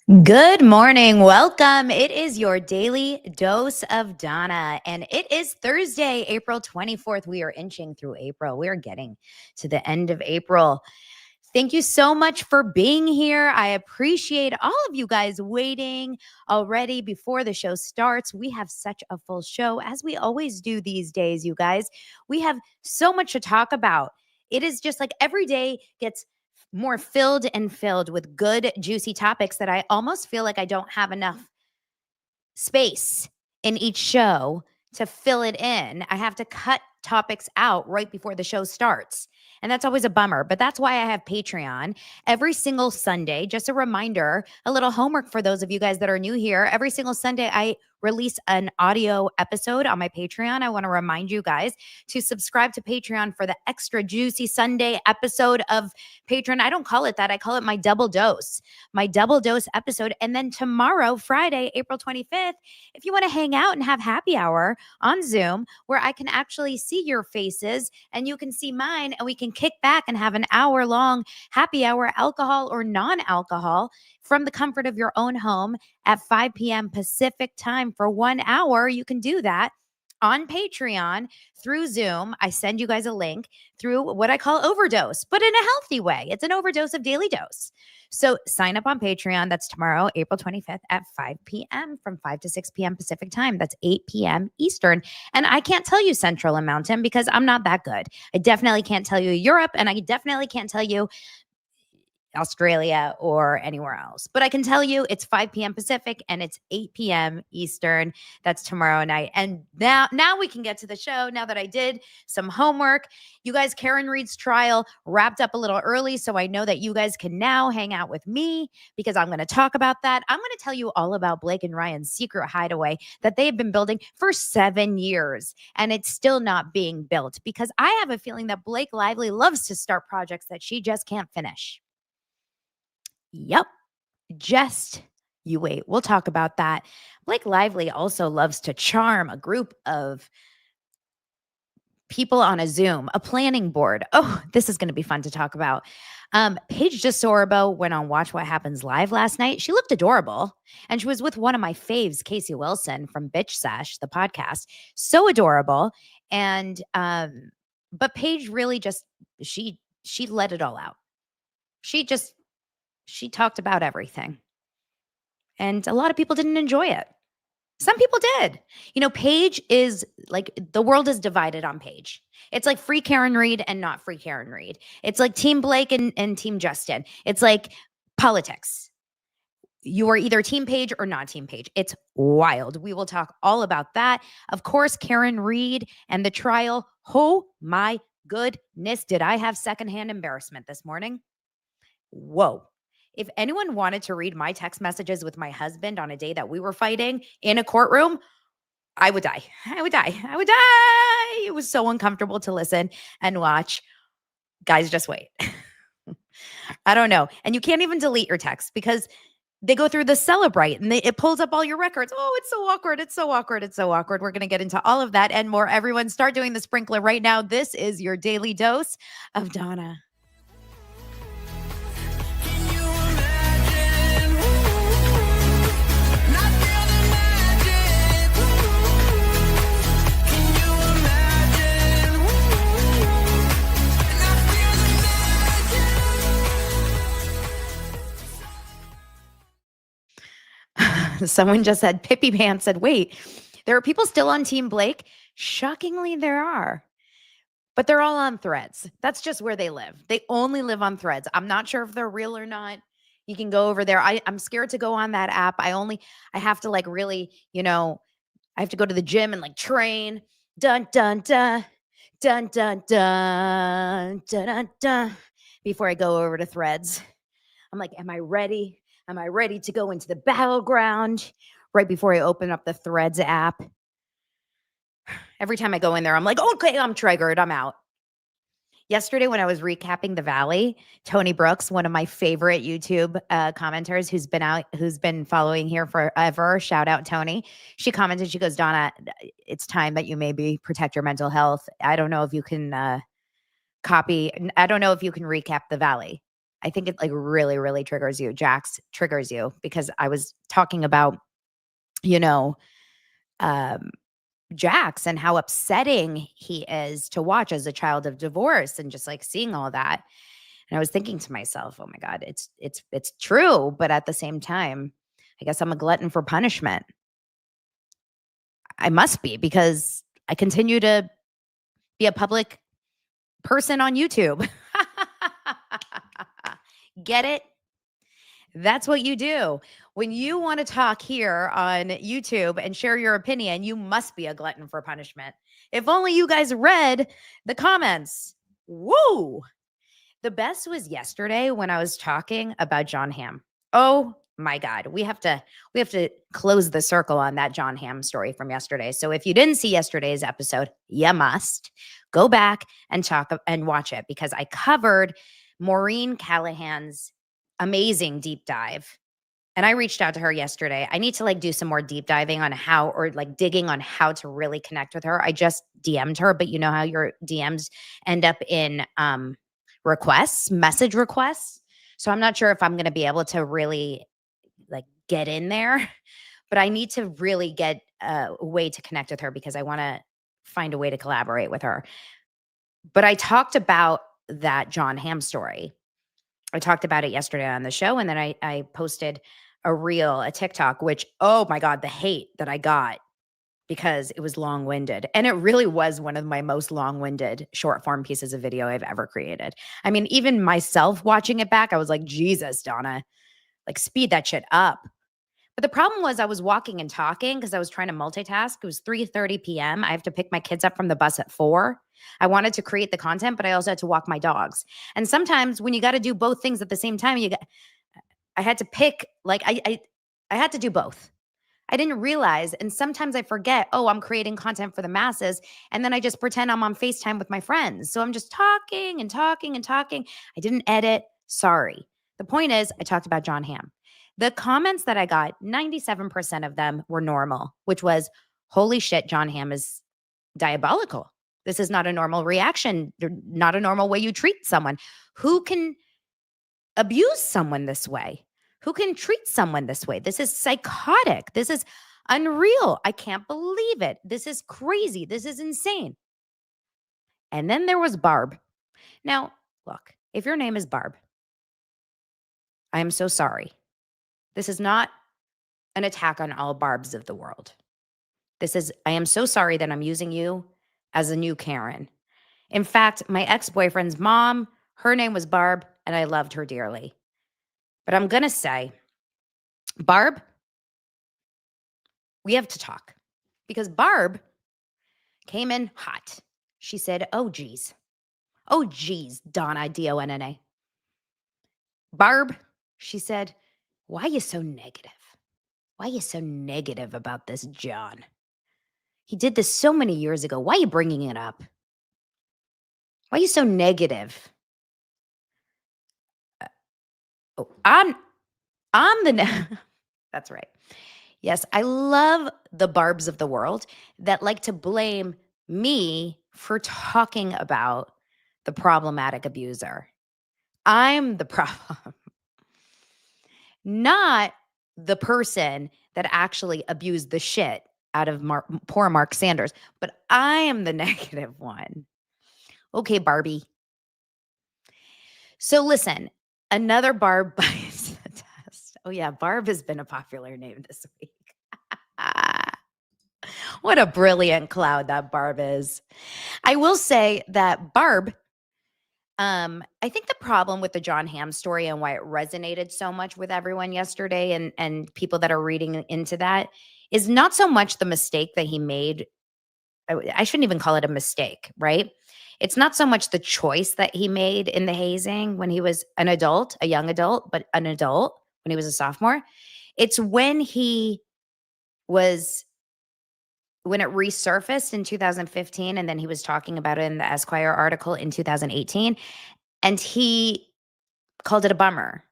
Good morning. Welcome. It is your daily dose of Donna, and it is Thursday, April 24th. We are inching through April. We are getting to the end of April. Thank you so much for being here. I appreciate all of you guys waiting already before the show starts. We have such a full show, as we always do these days, you guys. We have so much to talk about. It is just like every day gets more filled and filled with good, juicy topics that I almost feel like I don't have enough space in each show to fill it in. I have to cut topics out right before the show starts. And that's always a bummer. But that's why I have Patreon every single Sunday. Just a reminder, a little homework for those of you guys that are new here. Every single Sunday, I release an audio episode on my Patreon. I want to remind you guys to subscribe to Patreon for the extra juicy Sunday episode of Patreon. I don't call it that. I call it my double dose episode. And then tomorrow, Friday, April 25th, if you want to hang out and have happy hour on Zoom, where I can actually see your faces and you can see mine, and we can kick back and have an hour-long happy hour, alcohol or non-alcohol, from the comfort of your own home at 5 p.m. Pacific time for 1 hour. You can do that on Patreon through Zoom. I send you guys a link through what I call overdose, but in a healthy way. It's an overdose of Daily Dose. So sign up on Patreon. That's tomorrow, April 25th at 5 p.m. from 5 to 6 p.m. Pacific time. That's 8 p.m. Eastern. And I can't tell you Central and Mountain because I'm not that good. I definitely can't tell you Europe, and I definitely can't tell you Australia or anywhere else. But I can tell you it's 5 p.m. Pacific and it's 8 p.m. Eastern. That's tomorrow night. And now we can get to the show. Now that I did some homework, you guys, Karen Reed's trial wrapped up a little early. So I know that you guys can now hang out with me because I'm going to talk about that. I'm going to tell you all about Blake and Ryan's secret hideaway that they've been building for 7 years. And it's still not being built because I have a feeling that Blake Lively loves to start projects that she just can't finish. Yep. Just you wait. We'll talk about that. Blake Lively also loves to charm a group of people on a Zoom, a planning board. Oh, this is going to be fun to talk about. Paige DeSorbo went on Watch What Happens Live last night. She looked adorable. And she was with one of my faves, Casey Wilson from Bitch Sesh, the podcast. So adorable. And but Paige really just, she let it all out. She talked about everything. And a lot of people didn't enjoy it. Some people did. You know, Paige is like, the world is divided on Paige. It's like free Karen Reed and not free Karen Reed. It's like Team Blake and Team Justin. It's like politics. You are either Team Paige or not Team Paige. It's wild. We will talk all about that. Of course, Karen Reed and the trial. Oh my goodness. Did I have secondhand embarrassment this morning? Whoa. If anyone wanted to read my text messages with my husband on a day that we were fighting in a courtroom, I would die. I would die. I would die. It was so uncomfortable to listen and watch. Guys, just wait. I don't know. And you can't even delete your text because they go through the Celebrite and it pulls up all your records. Oh, it's so awkward. It's so awkward. It's so awkward. We're going to get into all of that and more. Everyone start doing the sprinkler right now. This is your daily dose of Donna. Someone just said, Pippi Pants said, wait, there are people still on Team Blake? Shockingly, there are. But they're all on Threads. That's just where they live. They only live on Threads. I'm not sure if they're real or not. You can go over there. I'm scared to go on that app. I have to like really, I have to go to the gym and like train. Dun, dun, dun, dun, dun, dun, dun, dun, dun, before I go over to Threads. I'm like, am I ready? Am I ready to go into the battleground right before I open up the Threads app? Every time I go in there, I'm like, okay, I'm triggered. I'm out. Yesterday, when I was recapping The Valley, Tony Brooks, one of my favorite YouTube commenters who's been following here forever, shout out Tony. She commented, she goes, Donna, it's time that you maybe protect your mental health. I don't know if you can I don't know if you can recap The Valley. I think it like really, really triggers you. Jax triggers you because I was talking about, you know, um, Jax and how upsetting he is to watch as a child of divorce and just like seeing all that. And I was thinking to myself, oh my God, it's true. But at the same time, I guess I'm a glutton for punishment. I must be because I continue to be a public person on YouTube. Get it? That's what you do. When you want to talk here on YouTube and share your opinion, you must be a glutton for punishment. If only you guys read the comments. Woo! The best was yesterday when I was talking about Jon Hamm. Oh my God. We have to close the circle on that Jon Hamm story from yesterday. So if you didn't see yesterday's episode, you must go back and watch it because I covered Maureen Callahan's amazing deep dive. And I reached out to her yesterday. I need to like do some more deep diving on how, or like digging on how to really connect with her. I just DM'd her, but you know how your DMs end up in requests, message requests. So I'm not sure if I'm going to be able to really like get in there, but I need to really get a way to connect with her because I want to find a way to collaborate with her. But I talked about that Jon Hamm story. I talked about it yesterday on the show, and then I posted a TikTok, which, oh my God, the hate that I got because it was long-winded. And it really was one of my most long-winded short form pieces of video I've ever created. I mean, even myself watching it back, I was like, Jesus, Donna, like speed that shit up. But the problem was I was walking and talking because I was trying to multitask. It was 3:30 p.m. I have to pick my kids up from the bus at 4. I wanted to create the content, but I also had to walk my dogs. And sometimes when you got to do both things at the same time, I had to pick, like I had to do both. I didn't realize, and sometimes I forget, oh, I'm creating content for the masses, and then I just pretend I'm on FaceTime with my friends. So I'm just talking and talking and talking. I didn't edit. Sorry. The point is, I talked about Jon Hamm. The comments that I got, 97% of them were normal, which was, holy shit, Jon Hamm is diabolical. This is not a normal reaction, not a normal way you treat someone. Who can abuse someone this way? Who can treat someone this way? This is psychotic. This is unreal. I can't believe it. This is crazy. This is insane. And then there was Barb. Now, look, if your name is Barb, I am so sorry. This is not an attack on all Barbs of the world. I am so sorry that I'm using you as a new Karen. In fact, my ex-boyfriend's mom, her name was Barb, and I loved her dearly. But I'm going to say, Barb, we have to talk because Barb came in hot. She said, oh, geez. Oh, geez, Donna, Donna. Barb, she said, why are you so negative? Why are you so negative about this Jon? He did this so many years ago. Why are you bringing it up? Why are you so negative? Oh, I'm that's right. Yes, I love the Barbs of the world that like to blame me for talking about the problematic abuser. I'm the problem, not the person that actually abused the shit out of poor Mark Sanders, but I am the negative one. Okay, Barbie. So listen, another Barb bites the dust. Oh yeah, Barb has been a popular name this week. What a brilliant cloud that Barb is. I will say that Barb, I think the problem with the Jon Hamm story and why it resonated so much with everyone yesterday and people that are reading into that is not so much the mistake that he made. I shouldn't even call it a mistake, right? It's not so much the choice that he made in the hazing when he was an adult, a young adult, but an adult when he was a sophomore. It's when when it resurfaced in 2015, and then he was talking about it in the Esquire article in 2018, and he called it a bummer.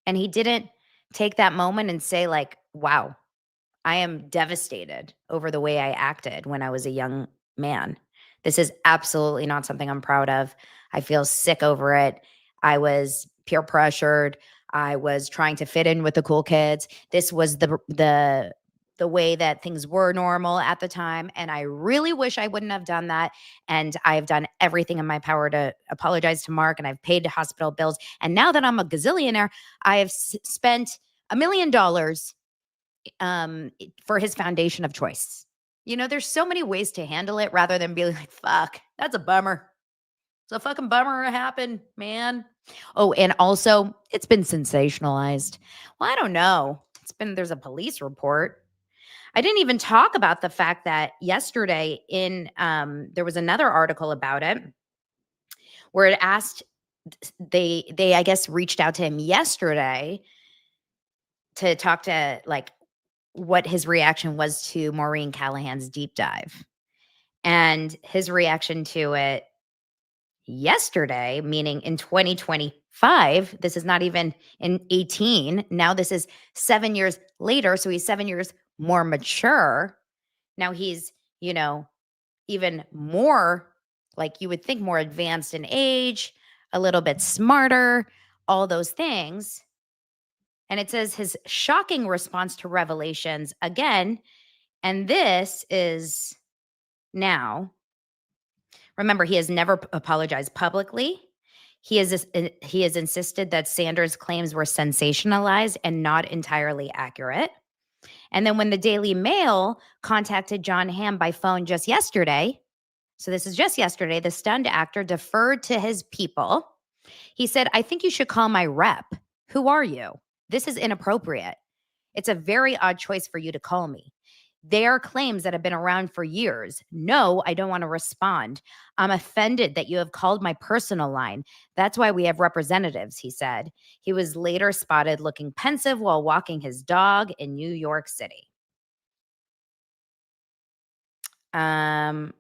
And he didn't take that moment and say like, wow, I am devastated over the way I acted when I was a young man. This is absolutely not something I'm proud of. I feel sick over it. I was peer pressured. I was trying to fit in with the cool kids. This was the way that things were normal at the time. And I really wish I wouldn't have done that. And I've done everything in my power to apologize to Mark, and I've paid hospital bills. And now that I'm a gazillionaire, I have spent $1 million for his foundation of choice. You know, there's so many ways to handle it rather than be like, fuck, that's a bummer. It's a fucking bummer it happened, man. Oh, and also it's been sensationalized. Well, I don't know. There's a police report. I didn't even talk about the fact that yesterday there was another article about it where it asked, they I guess reached out to him yesterday to talk to like what his reaction was to Maureen Callahan's deep dive. And his reaction to it yesterday, meaning in 2025, this is not even in 18. Now this is 7 years later. So he's 7 years more mature. Now he's, even more, like you would think, more advanced in age, a little bit smarter, all those things. And it says his shocking response to revelations again. And this is now. Remember, he has never apologized publicly. He has insisted that Sanders' claims were sensationalized and not entirely accurate. And then when the Daily Mail contacted Jon Hamm by phone just yesterday, so this is just yesterday, the stunned actor deferred to his people. He said, "I think you should call my rep. Who are you? This is inappropriate. It's a very odd choice for you to call me. They are claims that have been around for years. No, I don't want to respond. I'm offended that you have called my personal line. That's why we have representatives," he said. He was later spotted looking pensive while walking his dog in New York City. I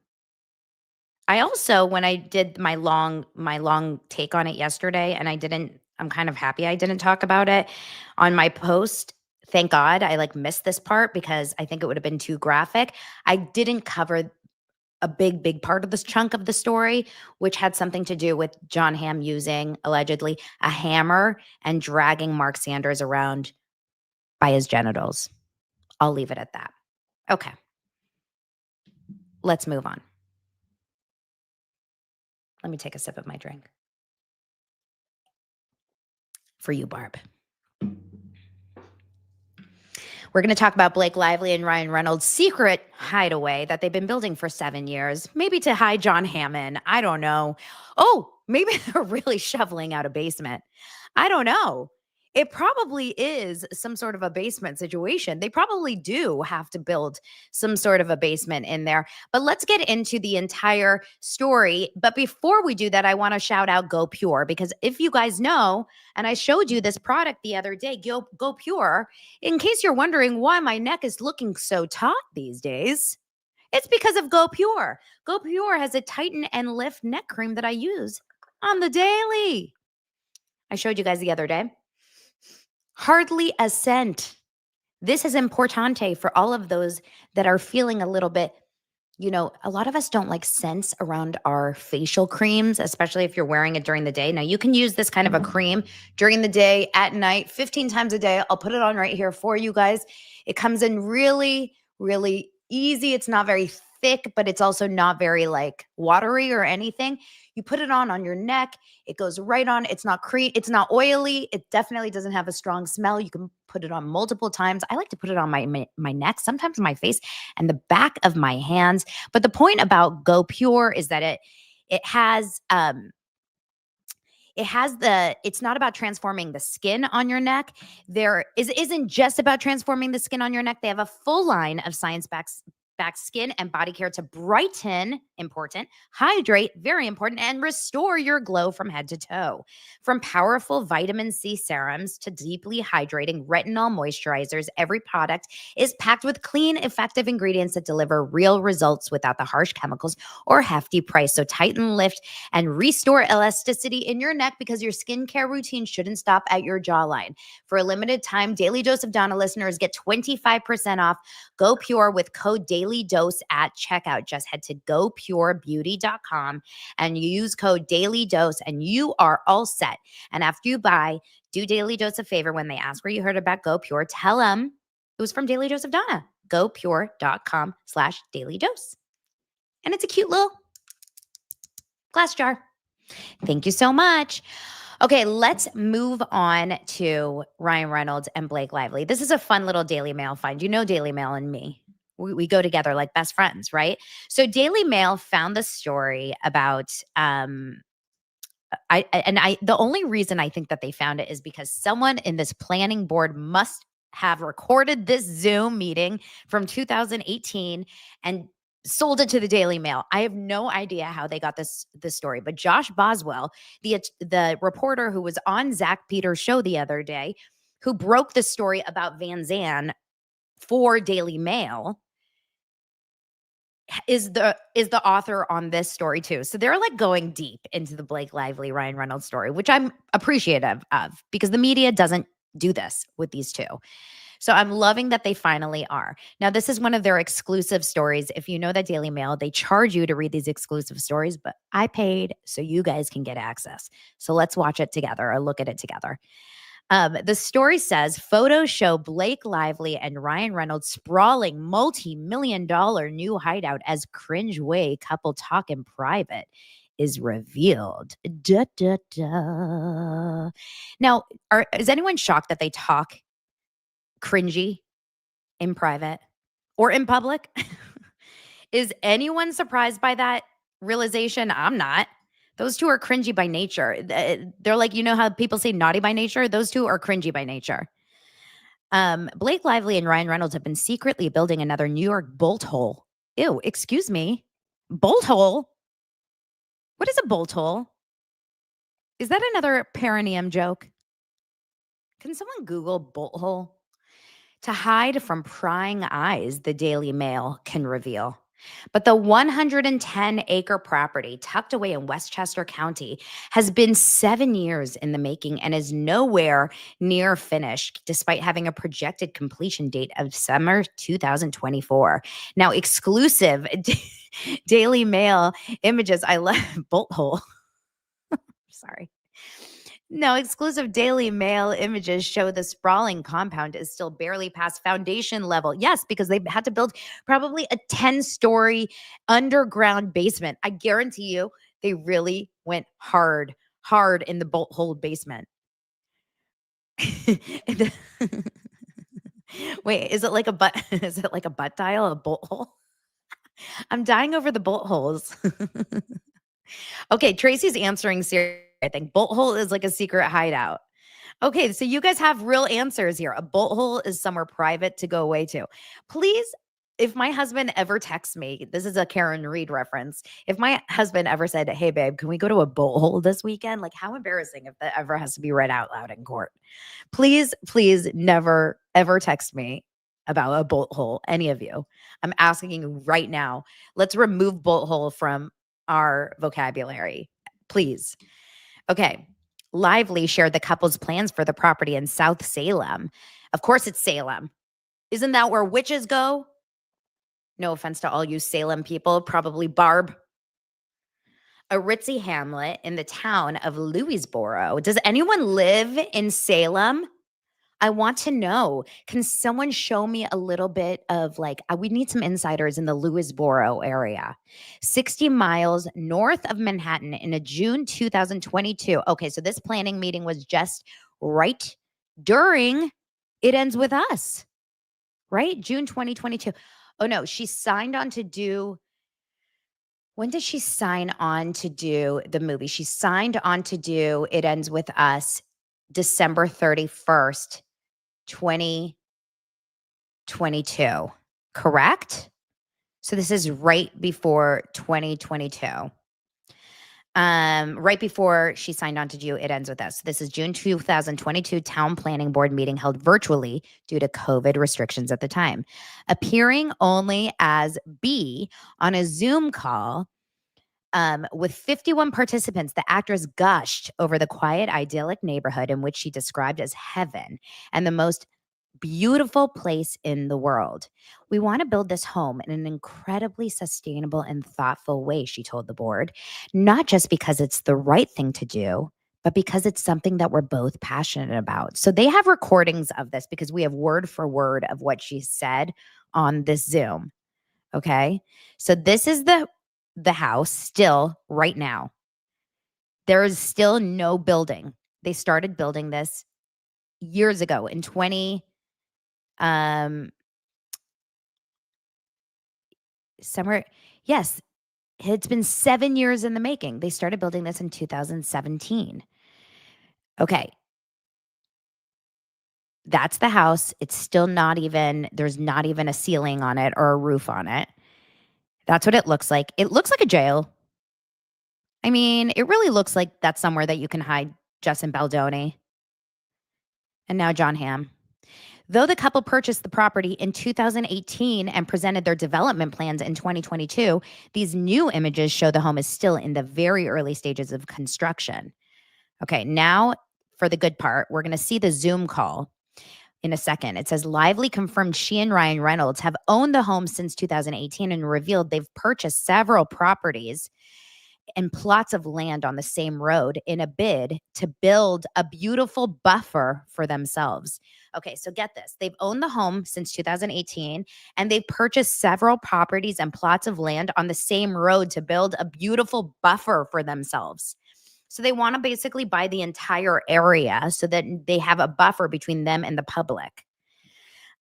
also, when I did my long take on it yesterday, and I'm kind of happy I didn't talk about it on my post. Thank God I missed this part because I think it would have been too graphic. I didn't cover a big part of this chunk of the story, which had something to do with Jon Hamm using, allegedly, a hammer and dragging Mark Sanders around by his genitals. I'll leave it at that. Okay. Let's move on. Let me take a sip of my drink. For you, Barb. We're going to talk about Blake Lively and Ryan Reynolds' secret hideaway that they've been building for 7 years, maybe to hide Jon Hamm in. I don't know. Oh, maybe they're really shoveling out a basement. I don't know. It probably is some sort of a basement situation. They probably do have to build some sort of a basement in there. But let's get into the entire story. But before we do that, I want to shout out goPure, because if you guys know, and I showed you this product the other day, goPure, in case you're wondering why my neck is looking so taut these days, it's because of goPure. goPure has a tighten and lift neck cream that I use on the daily. I showed you guys the other day. Hardly a scent. This is importante for all of those that are feeling a little bit, a lot of us don't like scents around our facial creams, especially if you're wearing it during the day. Now, you can use this kind of a cream during the day, at night, 15 times a day. I'll put it on right here for you guys. It comes in really, really easy. It's not very thick, but it's also not very watery or anything. You put it on your neck. It goes right on. It's not it's not oily. It definitely doesn't have a strong smell. You can put it on multiple times. I like to put it on my neck, sometimes my face and the back of my hands. But the point about goPure is that it has it's not about transforming the skin on your neck. Isn't just about transforming the skin on your neck. They have a full line of science-backed skin and body care to brighten, important, hydrate, very important, and restore your glow from head to toe. From powerful vitamin C serums to deeply hydrating retinol moisturizers, every product is packed with clean, effective ingredients that deliver real results without the harsh chemicals or hefty price. So tighten, lift, and restore elasticity in your neck, because your skincare routine shouldn't stop at your jawline. For a limited time, Daily Dose of Donna listeners get 25% off goPure with code DAILYDOSE Daily Dose at checkout. Just head to gopurebeauty.com and you use code Daily Dose and you are all set. And after you buy, do Daily Dose a favor. When they ask where you heard about GoPure, tell them it was from Daily Dose of Donna. GoPure.com/Daily Dose. And it's a cute little glass jar. Thank you so much. Okay, let's move on to Ryan Reynolds and Blake Lively. This is a fun little Daily Mail find. You know Daily Mail and me. We go together like best friends, right? So Daily Mail found the story about the only reason I think that they found it is because someone in this planning board must have recorded this Zoom meeting from 2018 and sold it to the Daily Mail. I have no idea how they got this story, but Josh Boswell, the reporter who was on Zach Peters' show the other day, who broke the story about Van Zandt for Daily Mail, is the author on this story too. So they're like going deep into the Blake Lively, Ryan Reynolds story, which I'm appreciative of because the media doesn't do this with these two. So I'm loving that they finally are. Now, this is one of their exclusive stories. If you know that Daily Mail, they charge you to read these exclusive stories, but I paid so you guys can get access. So let's watch it together or look at it together. The story says photos show Blake Lively and Ryan Reynolds sprawling multi-million-dollar new hideout as cringe-way couple talk in private is revealed. Da, da, da. Now, is anyone shocked that they talk cringy in private or in public? Is anyone surprised by that realization? I'm not. Those two are cringy by nature. They're like, you know how people say naughty by nature? Those two are cringy by nature. Blake Lively and Ryan Reynolds have been secretly building another New York bolt hole. Ew, excuse me. Bolt hole? What is a bolt hole? Is that another perineum joke? Can someone Google bolt hole? To hide from prying eyes, the Daily Mail can reveal. But the 110-acre property tucked away in Westchester County has been 7 years in the making and is nowhere near finished, despite having a projected completion date of summer 2024. Now, exclusive Daily Mail images. I love bolt hole. Sorry. No, exclusive Daily Mail images show the sprawling compound is still barely past foundation level. Yes, because they had to build probably a 10-story underground basement. I guarantee you they really went hard in the bolt hole basement. Wait, is it like a butt? Is it like a butt dial, a bolt hole? I'm dying over the bolt holes. Okay, Tracy's answering seriously. I think bolt hole is like a secret hideout. Okay, so you guys have real answers here. A bolt hole is somewhere private to go away to. Please, if my husband ever texts me, this is a Karen Reed reference. If my husband ever said, "Hey, babe, can we go to a bolt hole this weekend?" Like, how embarrassing if that ever has to be read out loud in court. Please, please never, ever text me about a bolt hole, any of you. I'm asking you right now. Let's remove bolt hole from our vocabulary, please. Okay. Lively shared the couple's plans for the property in South Salem. Of course, it's Salem. Isn't that where witches go? No offense to all you Salem people, probably Barb. A ritzy hamlet in the town of Louisboro. Does anyone live in Salem? I want to know. Can someone show me a little bit of we need some insiders in the Louisboro area. 60 miles north of Manhattan in a June 2022. Okay, so this planning meeting was just right during It Ends With Us, right? June 2022. Oh no, she signed on to do, when did she sign on to do the movie? She signed on to do It Ends With Us December 31st. 2022, correct? So this is right before 2022. Right before she signed on to do It Ends With Us. This is June 2022 town planning board meeting held virtually due to COVID restrictions at the time. Appearing only as B on a Zoom call with 51 participants, the actress gushed over the quiet, idyllic neighborhood in which she described as heaven and the most beautiful place in the world. We want to build this home in an incredibly sustainable and thoughtful way, she told the board, not just because it's the right thing to do, but because it's something that we're both passionate about. So they have recordings of this because we have word for word of what she said on this Zoom. Okay. So this is the house still right now. There is still no building. They started building this years ago in 20 somewhere. Yes, it's been 7 years in the making. They started building this in 2017. Okay. That's the house. It's still not even, there's not even a ceiling on it or a roof on it. That's what it looks like. It looks like a jail. I mean, it really looks like that's somewhere that you can hide Justin Baldoni and now Jon Hamm. Though the couple purchased the property in 2018 and presented their development plans in 2022, these new images show the home is still in the very early stages of construction. Okay, now for the good part, we're going to see the Zoom call in a second. It says Lively confirmed she and Ryan Reynolds have owned the home since 2018 and revealed they've purchased several properties and plots of land on the same road in a bid to build a beautiful buffer for themselves. Okay, so get this. They've owned the home since 2018 and they've purchased several properties and plots of land on the same road to build a beautiful buffer for themselves. So they want to basically buy the entire area so that they have a buffer between them and the public.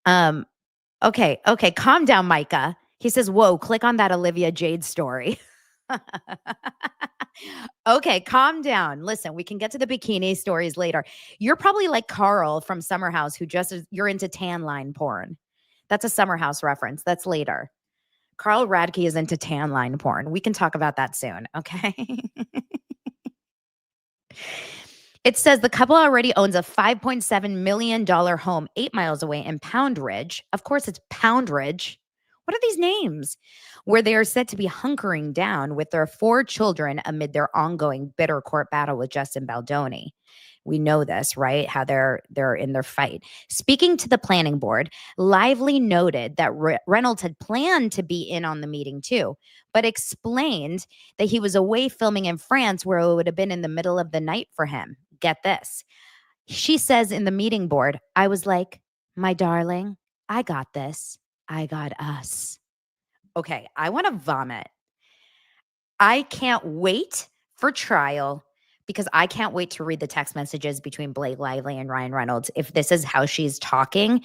Okay, calm down, Micah. He says, whoa, click on that Olivia Jade story. Okay, calm down. Listen, we can get to the bikini stories later. You're probably like Carl from Summer House, who just is, you're into tan line porn. That's a Summer House reference. That's later. Carl Radke is into tan line porn. We can talk about that soon, okay? It says the couple already owns a $5.7 million home 8 miles away in Pound Ridge. Of course, it's Pound Ridge. What are these names? Where they are said to be hunkering down with their 4 children amid their ongoing bitter court battle with Justin Baldoni. We know this, right? How they're in their fight. Speaking to the planning board, Lively noted that Reynolds had planned to be in on the meeting too, but explained that he was away filming in France where it would have been in the middle of the night for him. Get this. She says in the meeting board, I was like, my darling, I got this. I got us. Okay, I want to vomit. I can't wait for trial because I can't wait to read the text messages between Blake Lively and Ryan Reynolds. If this is how she's talking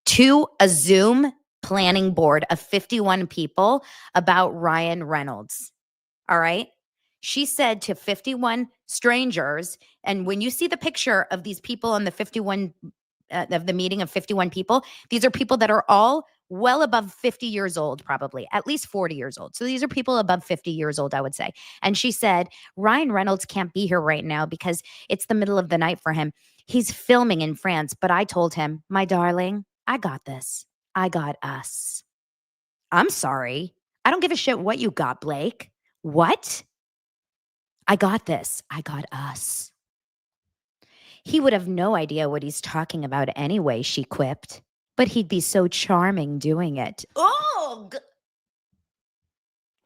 to a Zoom planning board of 51 people about Ryan Reynolds. All right. She said to 51 strangers, and when you see the picture of these people on the 51 of the meeting of 51 people, these are people that are all well above 50 years old, probably at least 40 years old. So these are people above 50 years old, I would say. And she said, Ryan Reynolds can't be here right now because it's the middle of the night for him. He's filming in France, but I told him, my darling, I got this. I got us. I'm sorry. I don't give a shit what you got, Blake. What? I got this. I got us. He would have no idea what he's talking about anyway, she quipped. But he'd be so charming doing it. Oh!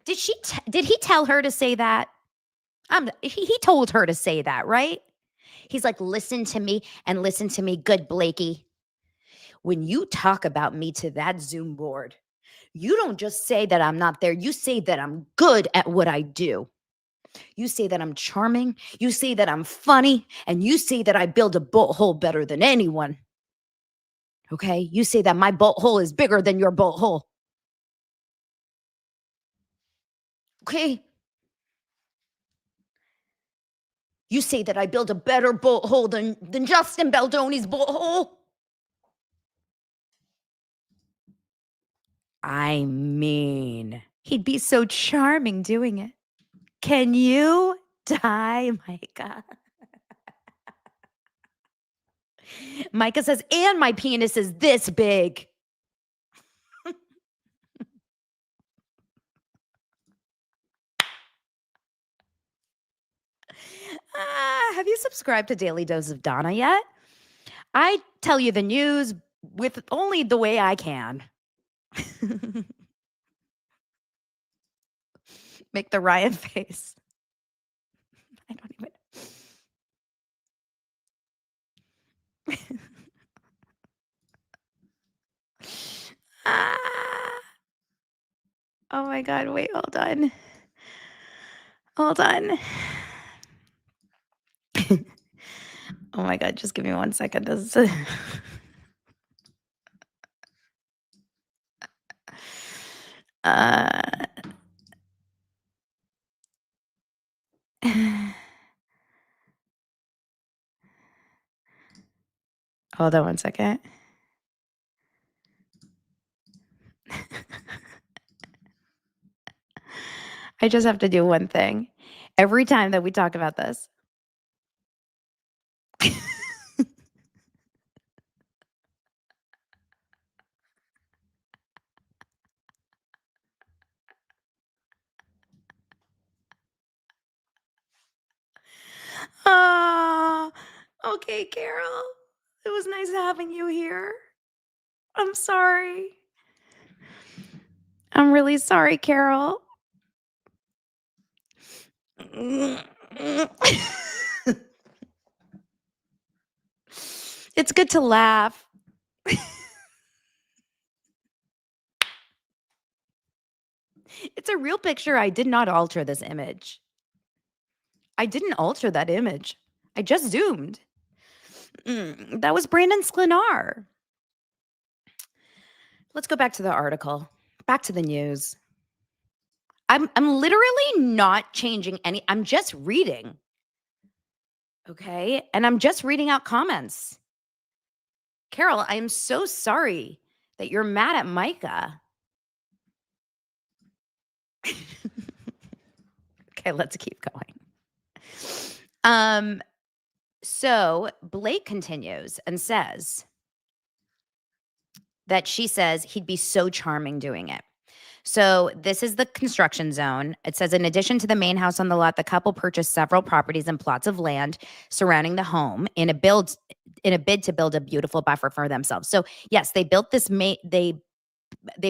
Did he tell her to say that? He told her to say that, right? He's like, listen to me and listen to me good, Blakey. When you talk about me to that Zoom board, you don't just say that I'm not there. You say that I'm good at what I do. You say that I'm charming. You say that I'm funny. And you say that I build a bolt hole better than anyone. Okay? You say that my bolt hole is bigger than your bolt hole. Okay? You say that I build a better bolt hole than Justin Baldoni's bolt hole. I mean, he'd be so charming doing it. Can you die, Micah? Micah says, and my penis is this big. Have you subscribed to Daily Dose of Donna yet? I tell you the news, with only the way I can. Make the Ryan face. I don't even. Ah. Oh my God. Wait, hold on. Hold on. Oh my God. Just give me 1 second. This is hold on 1 second. I just have to do one thing. Every time that we talk about this. Ah, okay, Carol. It was nice having you here. I'm sorry. I'm really sorry, Carol. It's good to laugh. It's a real picture. I did not alter this image. I didn't alter that image. I just zoomed. That was Brandon Sklenar. Let's go back to the article. Back to the news. I'm literally not changing any. I'm just reading. Okay? And I'm just reading out comments. Carol, I am so sorry that you're mad at Micah. Okay, let's keep going. So Blake continues and says that she says he'd be so charming doing it. So this is the construction zone. It says, in addition to the main house on the lot, the couple purchased several properties and plots of land surrounding the home in a bid to build a beautiful buffer for themselves. So yes, they built this they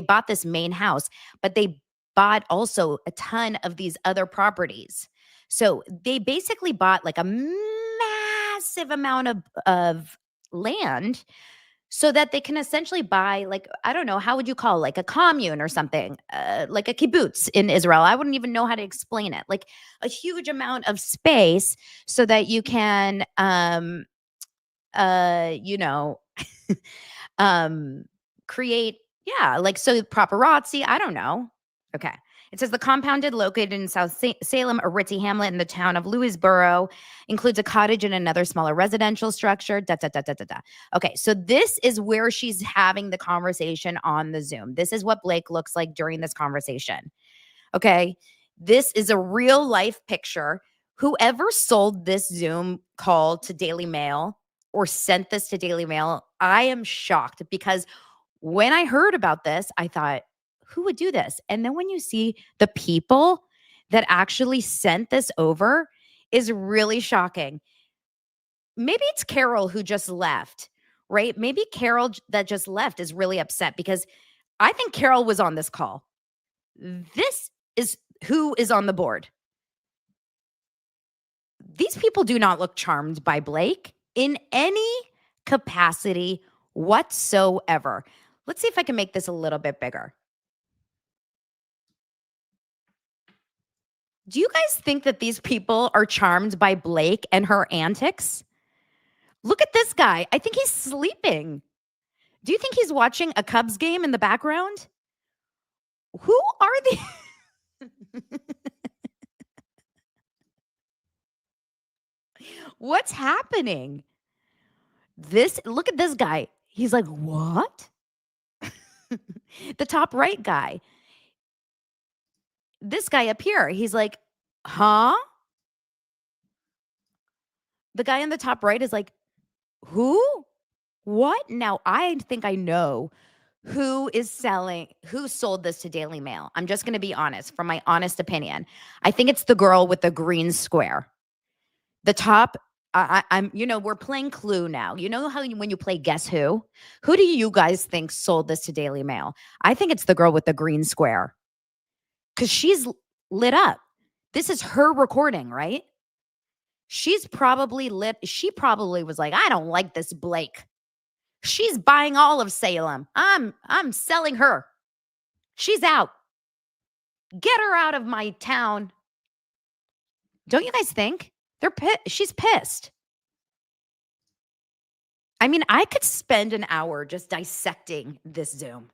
bought this main house, but they bought also a ton of these other properties. So they basically bought like a massive amount of land so that they can essentially buy, like, I don't know, how would you call it? Like a commune or something, like a kibbutz in Israel. I wouldn't even know how to explain it. Like a huge amount of space so that you can, you know, create, yeah, like, so paparazzi, I don't know. Okay. It says the compound located in South Salem, a ritzy hamlet in the town of Louisboro, includes a cottage and another smaller residential structure. Da, da, da, da, da, da. Okay, so this is where she's having the conversation on the Zoom. This is what Blake looks like during this conversation. Okay, this is a real life picture. Whoever sold this Zoom call to Daily Mail or sent this to Daily Mail, I am shocked, because when I heard about this, I thought, who would do this? And then when you see the people that actually sent this over, is really shocking. Maybe it's Carol who just left, right? Maybe Carol that just left is really upset, because I think Carol was on this call. This is who is on the board. These people do not look charmed by Blake in any capacity whatsoever. Let's see if I can make this a little bit bigger. Do you guys think that these people are charmed by Blake and her antics? Look at this guy. I think he's sleeping. Do you think he's watching a Cubs game in the background? Who are these? What's happening? Look at this guy. He's like, what? The top right guy. This guy up here, he's like, huh? The guy on the top right is like, who? What? Now, I think I know who sold this to Daily Mail. I'm just going to be honest, from my honest opinion. I think it's the girl with the green square. The top I'm, we're playing Clue now. You know how when you play Guess Who? Who do you guys think sold this to Daily Mail? I think it's the girl with the green square because she's lit up. This is her recording, right? She's probably lit. She probably was like, I don't like this Blake. She's buying all of Salem. I'm selling her. She's out. Get her out of my town. Don't you guys think? She's pissed. I mean, I could spend an hour just dissecting this Zoom.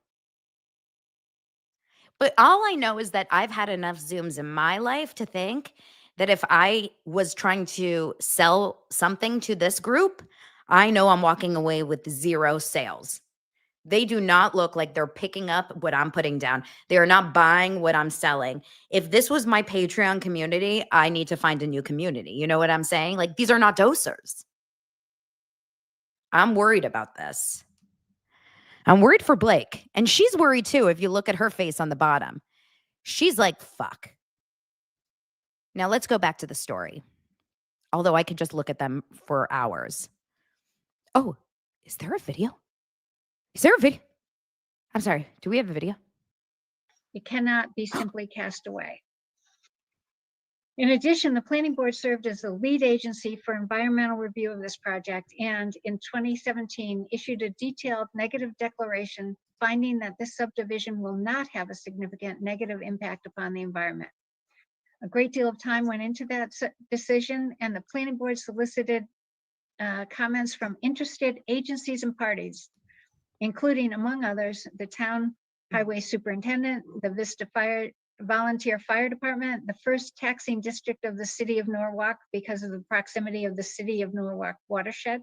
But all I know is that I've had enough Zooms in my life to think that if I was trying to sell something to this group, I know I'm walking away with 0 sales. They do not look like they're picking up what I'm putting down. They are not buying what I'm selling. If this was my Patreon community, I need to find a new community. You know what I'm saying? Like, these are not dosers. I'm worried about this. I'm worried for Blake. And she's worried too, if you look at her face on the bottom. She's like, fuck. Now let's go back to the story. Although I could just look at them for hours. Oh, is there a video? Is there a video? I'm sorry. Do we have a video? It cannot be simply cast away. In addition, the planning board served as the lead agency for environmental review of this project and in 2017 issued a detailed negative declaration finding that this subdivision will not have a significant negative impact upon the environment. A great deal of time went into that decision, and the planning board solicited comments from interested agencies and parties, including, among others, the town highway superintendent, the Vista Volunteer Fire Department, the first taxing district of the city of Norwalk because of the proximity of the city of Norwalk watershed,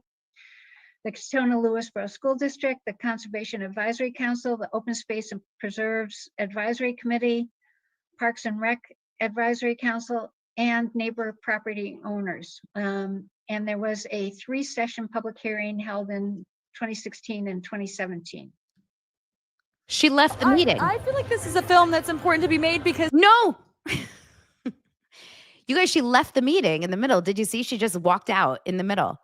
the Katona-Lewisboro School District, the Conservation Advisory Council, the Open Space and Preserves Advisory Committee, Parks and Rec Advisory Council, and neighbor property owners. And there was a 3-session public hearing held in 2016 and 2017. She left the meeting. I feel like this is a film that's important to be made because... No! You guys, she left the meeting in the middle. Did you see? She just walked out in the middle.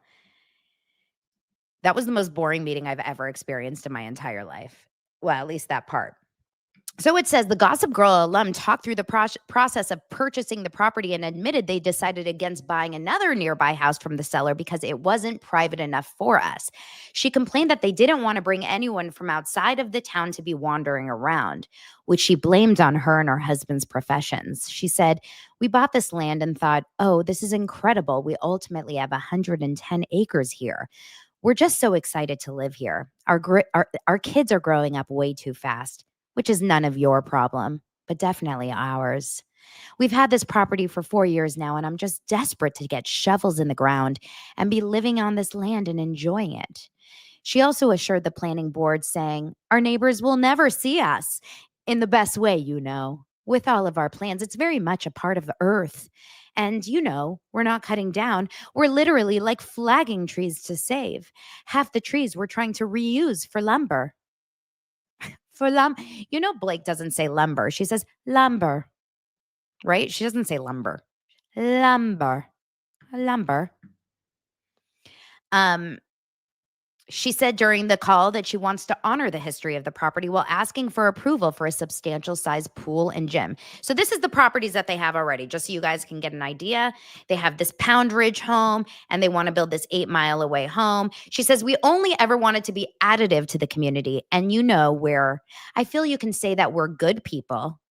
That was the most boring meeting I've ever experienced in my entire life. Well, at least that part. So it says the Gossip Girl alum talked through the process of purchasing the property and admitted they decided against buying another nearby house from the seller because it wasn't private enough for us. She complained that they didn't want to bring anyone from outside of the town to be wandering around, which she blamed on her and her husband's professions. She said, "We bought this land and thought, oh, this is incredible. We ultimately have 110 acres here. We're just so excited to live here. Our kids are growing up way too fast, which is none of your problem, but definitely ours. We've had this property for 4 years now, and I'm just desperate to get shovels in the ground and be living on this land and enjoying it." She also assured the planning board, saying, "Our neighbors will never see us in the best way, With all of our plans, it's very much a part of the earth. And, we're not cutting down. We're literally like flagging trees to save. Half the trees we're trying to reuse for lumber." Blake doesn't say lumber. She says lumber, right? She doesn't say lumber. Lumber. She said during the call that she wants to honor the history of the property while asking for approval for a substantial size pool and gym. So this is the properties that they have already, just so you guys can get an idea. They have this Pound Ridge home, and they want to build this 8-mile away home. She says, "We only ever wanted to be additive to the community. And where I feel you can say that we're good people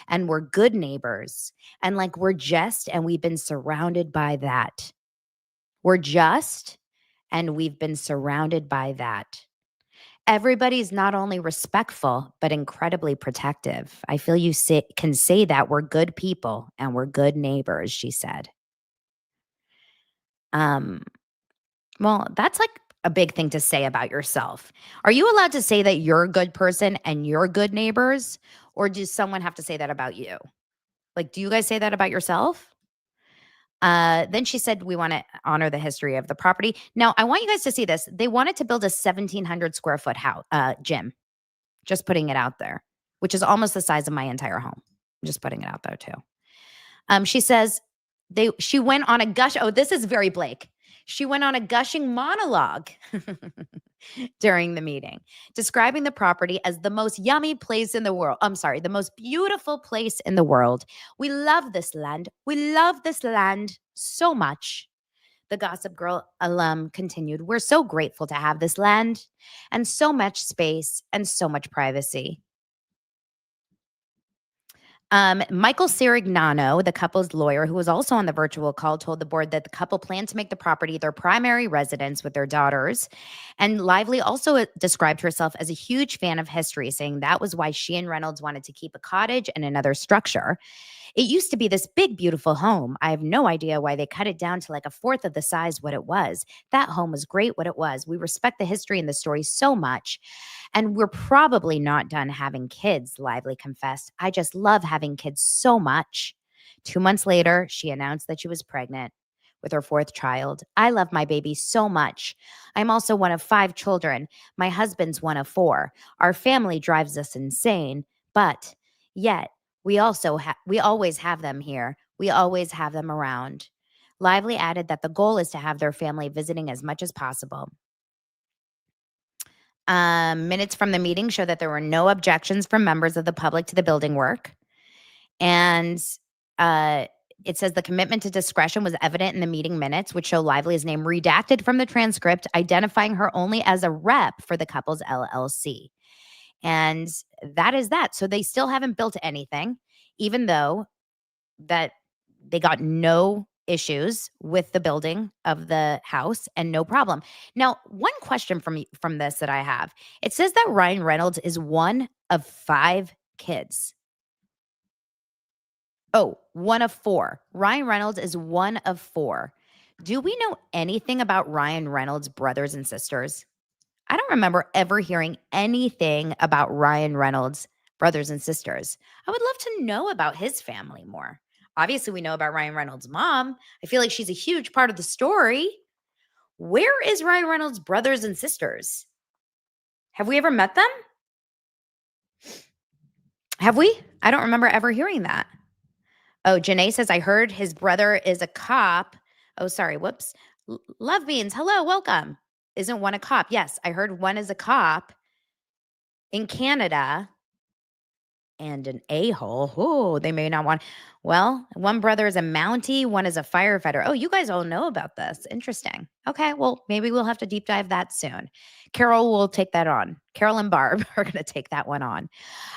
and we're good neighbors. And like and we've been surrounded by that. We're just, and we've been surrounded by that. Everybody's not only respectful, but incredibly protective. I feel you can say that we're good people and we're good neighbors," she said. Well, that's like a big thing to say about yourself. Are you allowed to say that you're a good person and you're good neighbors? Or does someone have to say that about you? Like, do you guys say that about yourself? Then she said, "We want to honor the history of the property." Now, I want you guys to see this. They wanted to build a 1,700 square foot gym. Just putting it out there, which is almost the size of my entire home. I'm just putting it out there too. She says she went on a gush. Oh, this is very Blake. She went on a gushing monologue during the meeting, describing the property as the most yummy place in the world. I'm sorry, the most beautiful place in the world. We love this land. We love this land so much. The Gossip Girl alum continued, we're so grateful to have this land and so much space and so much privacy. Michael Sirignano, the couple's lawyer, who was also on the virtual call, told the board that the couple planned to make the property their primary residence with their daughters. And Lively also described herself as a huge fan of history, saying that was why she and Reynolds wanted to keep a cottage and another structure. It used to be this big, beautiful home. I have no idea why they cut it down to like a fourth of the size what it was. That home was great what it was. We respect the history and the story so much. And we're probably not done having kids, Lively confessed. I just love having kids so much. 2 months later, she announced that she was pregnant with her fourth child. I love my baby so much. I'm also one of 5 children. My husband's one of 4. Our family drives us insane, but yet we always have them here. We always have them around. Lively added that the goal is to have their family visiting as much as possible. Minutes from the meeting show that there were no objections from members of the public to the building work. And it says the commitment to discretion was evident in the meeting minutes, which show Lively's name redacted from the transcript, identifying her only as a rep for the couple's LLC. And that is that. So they still haven't built anything, even though that they got no issues with the building of the house and no problem. Now, one question from this that I have, it says that Ryan Reynolds is one of 5 kids. Oh, one of 4. Ryan Reynolds is one of 4. Do we know anything about Ryan Reynolds' brothers and sisters? I don't remember ever hearing anything about Ryan Reynolds' brothers and sisters. I would love to know about his family more. Obviously, we know about Ryan Reynolds' mom. I feel like she's a huge part of the story. Where is Ryan Reynolds' brothers and sisters? Have we ever met them? Have we? I don't remember ever hearing that. Oh, Janae says, I heard his brother is a cop. Oh, sorry. Whoops. Love Beans. Hello. Welcome. Isn't one a cop? Yes, I heard one is a cop in Canada and an a-hole. Oh, they may not want. Well, one brother is a Mountie, one is a firefighter. Oh, you guys all know about this. Interesting. Okay, well, maybe we'll have to deep dive that soon. Carol will take that on. Carol and Barb are going to take that one on.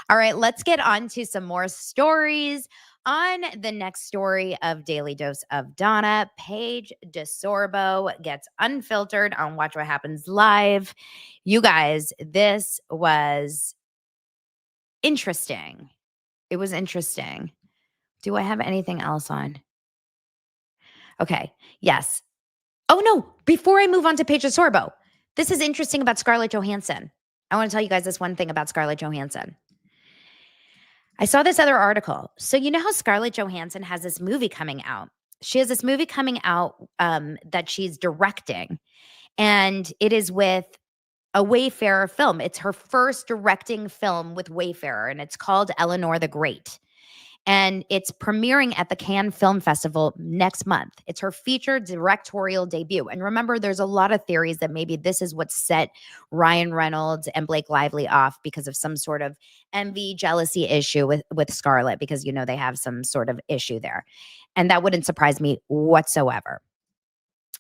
All right, let's get on to some more stories. On the next story of Daily Dose of Donna, Paige DeSorbo gets unfiltered on Watch What Happens Live. You guys, this was interesting. It was interesting. Do I have anything else on? Okay. Yes. Oh, no. Before I move on to Paige DeSorbo, this is interesting about Scarlett Johannsen. I want to tell you guys this one thing about Scarlett Johannsen. I saw this other article. So you know how Scarlett Johannsen has this movie coming out? She has this movie coming out that she's directing, and it is with a Wayfarer film. It's her first directing film with Wayfarer, and it's called Eleanor the Great. And it's premiering at the Cannes Film Festival next month. It's her featured directorial debut. And remember, there's a lot of theories that maybe this is what set Ryan Reynolds and Blake Lively off because of some sort of envy, jealousy issue with Scarlett, because, you know, they have some sort of issue there. And that wouldn't surprise me whatsoever.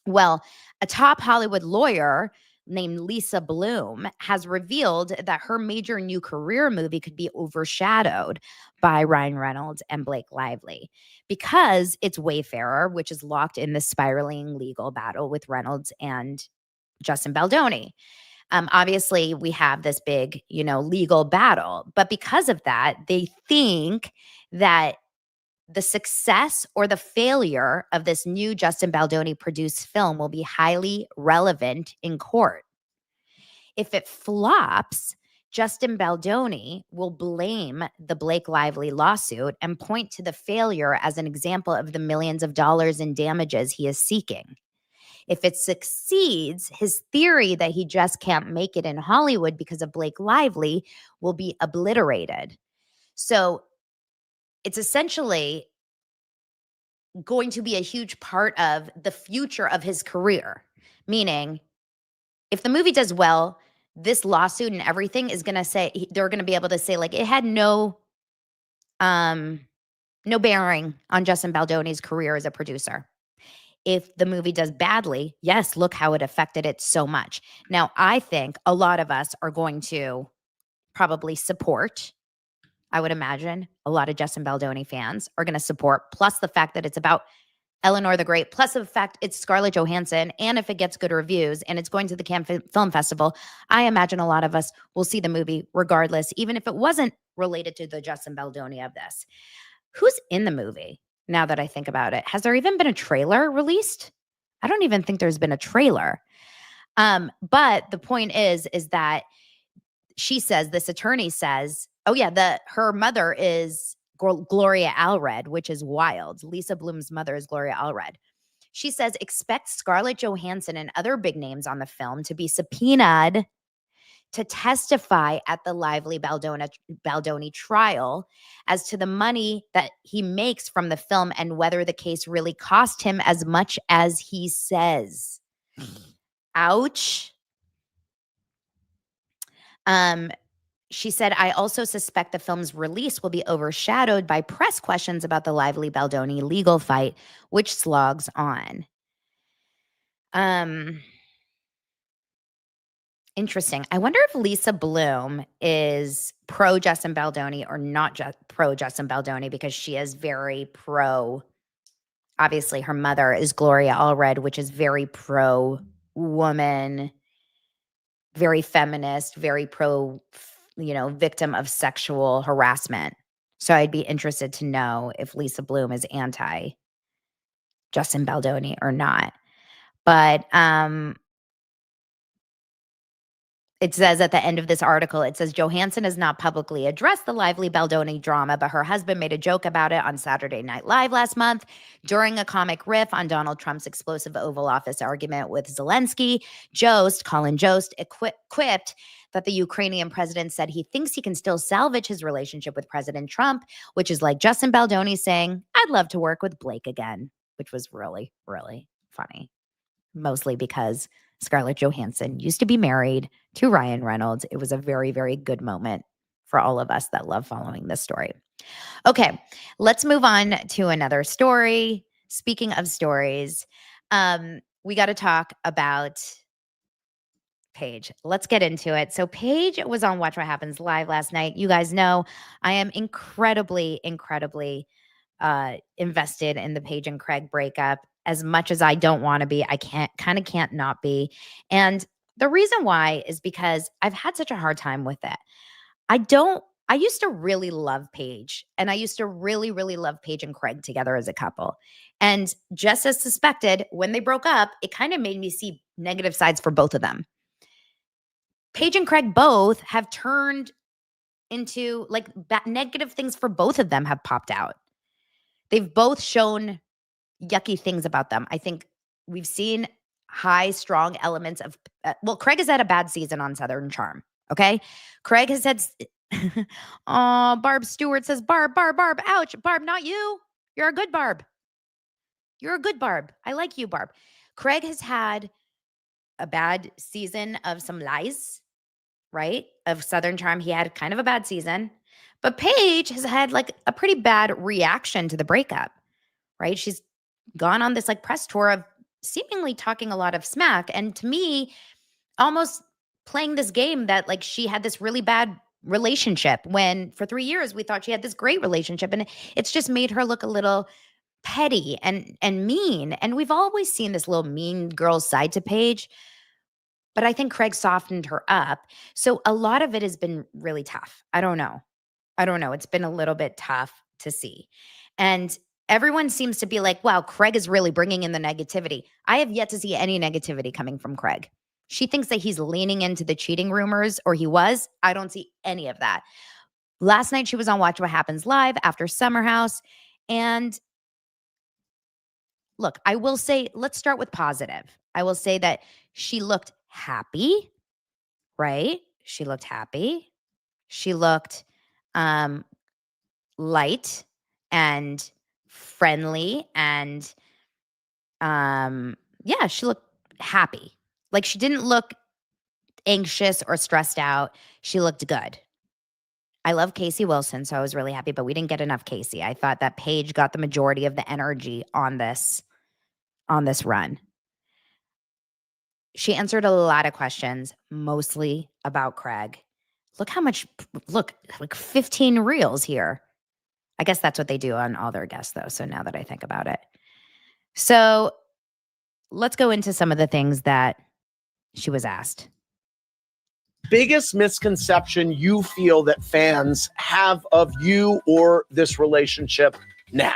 Well, a top Hollywood lawyer named Lisa Bloom has revealed that her major new career movie could be overshadowed by Ryan Reynolds and Blake Lively because it's Wayfarer, which is locked in the spiraling legal battle with Reynolds and Justin Baldoni. Obviously, we have this big, legal battle, but because of that, they think that the success or the failure of this new Justin Baldoni produced film will be highly relevant in court. If it flops, Justin Baldoni will blame the Blake Lively lawsuit and point to the failure as an example of the millions of dollars in damages he is seeking. If it succeeds, his theory that he just can't make it in Hollywood because of Blake Lively will be obliterated. So it's essentially going to be a huge part of the future of his career. Meaning, if the movie does well, this lawsuit and everything is going to say, they're going to be able to say, like, it had no bearing on Justin Baldoni's career as a producer. If the movie does badly, yes, look how it affected it so much. Now, I think a lot of us are going to probably support, I would imagine a lot of Justin Baldoni fans are going to support, plus the fact that it's about Eleanor the Great, plus the fact it's Scarlett Johannsen, and if it gets good reviews and it's going to the Cannes Film Festival, I imagine a lot of us will see the movie regardless, even if it wasn't related to the Justin Baldoni of this. Who's in the movie? Now that I think about it, has there even been a trailer released? I don't even think there's been a trailer. But the point is that she says, this attorney says, oh yeah, her mother is Gloria Allred, which is wild. Lisa Bloom's mother is Gloria Allred. She says, expect Scarlett Johansson and other big names on the film to be subpoenaed to testify at the Lively Baldoni trial as to the money that he makes from the film and whether the case really cost him as much as he says. Ouch. She said, I also suspect the film's release will be overshadowed by press questions about the Lively Baldoni legal fight, which slogs on. Interesting. I wonder if Lisa Bloom is pro Justin Baldoni or not pro Justin Baldoni, because she is very pro. Obviously, her mother is Gloria Allred, which is very pro woman, very feminist, very pro, victim of sexual harassment. So I'd be interested to know if Lisa Bloom is anti Justin Baldoni or not. But it says at the end of this article, it says Johansson has not publicly addressed the Lively Baldoni drama, but her husband made a joke about it on Saturday Night Live last month during a comic riff on Donald Trump's explosive Oval Office argument with Zelensky. Colin Jost, quipped that the Ukrainian president said he thinks he can still salvage his relationship with President Trump, which is like Justin Baldoni saying, I'd love to work with Blake again, which was really, really funny. Mostly because Scarlett Johansson used to be married to Ryan Reynolds. It was a very, very good moment for all of us that love following this story. Okay, let's move on to another story. Speaking of stories, we got to talk about Paige. Let's get into it. So Paige was on Watch What Happens Live last night. You guys know I am incredibly, incredibly invested in the Paige and Craig breakup. As much as I don't want to be, I can't not be. And the reason why is because I've had such a hard time with it. I used to really love Paige, and I used to really, really love Paige and Craig together as a couple. And just as suspected, when they broke up, it kind of made me see negative sides for both of them. Paige and Craig both have turned into negative things for both of them have popped out. They've both shown yucky things about them. I think we've seen high, strong elements of, Craig has had a bad season on Southern Charm. Okay. Craig has had, Barb Stewart says, Barb, ouch. Barb, not you. You're a good Barb. You're a good Barb. I like you, Barb. Craig has had a bad season of some lies, right? Of Southern Charm. He had kind of a bad season, but Paige has had a pretty bad reaction to the breakup, right? She's gone on this press tour of seemingly talking a lot of smack. And to me, almost playing this game that she had this really bad relationship when for 3 years we thought she had this great relationship. And it's just made her look a little petty and mean. And we've always seen this little mean girl side to Paige, but I think Craig softened her up. So a lot of it has been really tough. I don't know. It's been a little bit tough to see. And everyone seems to be like, wow, Craig is really bringing in the negativity. I have yet to see any negativity coming from Craig. She thinks that he's leaning into the cheating rumors, or he was. I don't see any of that. Last night, she was on Watch What Happens Live after Summer House. And look, I will say, let's start with positive. I will say that she looked happy, right? She looked happy. She looked light and friendly, and yeah, she looked happy. Like, she didn't look anxious or stressed out. She looked good. I love Casey Wilson, so I was really happy, but we didn't get enough Casey. I thought that Paige got the majority of the energy on this run. She answered a lot of questions, mostly about Craig. Look, like 15 reels here. I guess that's what they do on all their guests, though, so now that I think about it. So let's go into some of the things that she was asked. Biggest misconception you feel that fans have of you or this relationship now?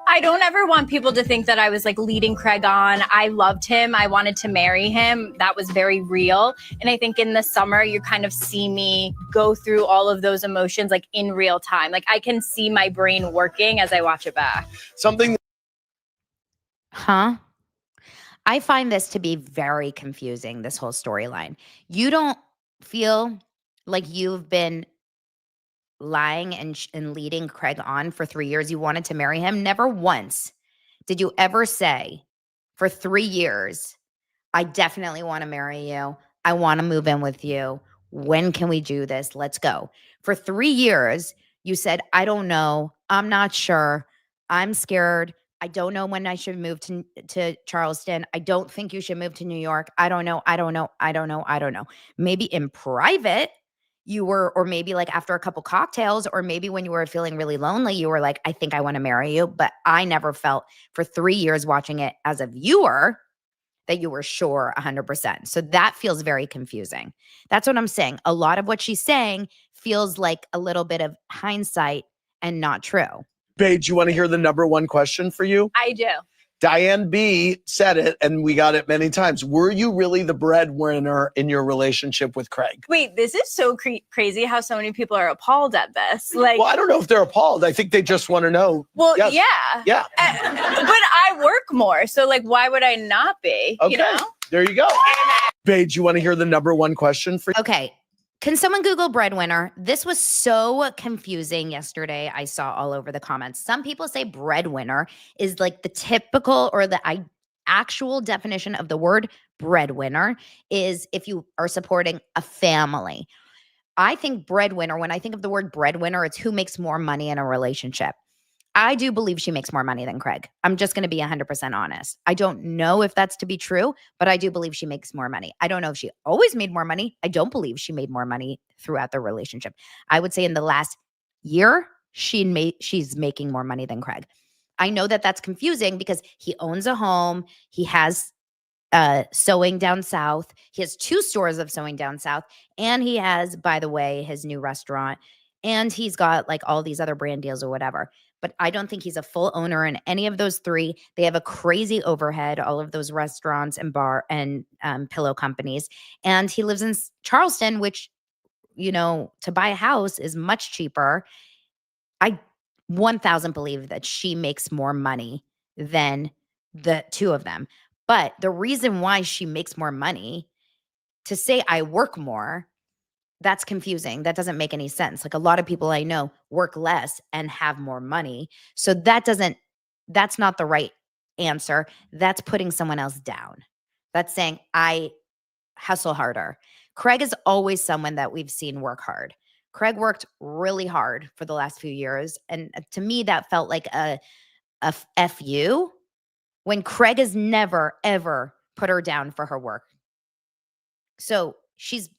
I don't ever want people to think that I was like leading Craig on. I loved him. I wanted to marry him. That was very real. And I think in the summer, you kind of see me go through all of those emotions like in real time. Like I can see my brain working as I watch it back. I find this to be very confusing, this whole storyline. You don't feel like you've been lying and leading Craig on for 3 years. You wanted to marry him. Never once did you ever say for 3 years, I definitely want to marry you. I want to move in with you. When can we do this? Let's go. For 3 years, you said, I don't know. I'm not sure. I'm scared. I don't know when I should move to Charleston. I don't think you should move to New York. I don't know. Maybe in private, you were, or maybe like after a couple cocktails, or maybe when you were feeling really lonely, you were like, I think I want to marry you. But I never felt for 3 years watching it as a viewer that you were sure 100%. So that feels very confusing. That's what I'm saying. A lot of what she's saying feels like a little bit of hindsight and not true. Paige, you want to hear the number one question for you? I do. Diane B said it, and we got it many times. Were you really the breadwinner in your relationship with Craig? Wait, this is so crazy how so many people are appalled at this. Like, well, I don't know if they're appalled. I think they just want to know. Well, yes. Yeah. But I work more, so like, why would I not be? Okay, you know? There you go. Paige, you want to hear the number one question for you? Okay. Can someone Google breadwinner? This was so confusing yesterday. I saw all over the comments. Some people say breadwinner is like the typical or the actual definition of the word breadwinner is if you are supporting a family. I think breadwinner, when I think of the word breadwinner, it's who makes more money in a relationship. I do believe she makes more money than Craig. I'm just going to be 100% honest. I don't know if that's to be true, but I do believe she makes more money. I don't know if she always made more money. I don't believe she made more money throughout the relationship. I would say in the last year, she's making more money than Craig. I know that that's confusing because he owns a home. He has sewing down south. He has 2 stores of sewing down south. And he has, by the way, his new restaurant. And he's got like all these other brand deals or whatever. But I don't think he's a full owner in any of those 3. They have a crazy overhead, all of those restaurants and bar and pillow companies. And he lives in Charleston, which, you know, to buy a house is much cheaper. I 1,000 believe that she makes more money than the 2 of them. But the reason why she makes more money, to say I work more, that's confusing. That doesn't make any sense. Like a lot of people I know work less and have more money. So that's not the right answer. That's putting someone else down. That's saying I hustle harder. Craig is always someone that we've seen work hard. Craig worked really hard for the last few years. And to me, that felt like a FU when Craig has never, ever put her down for her work. So she's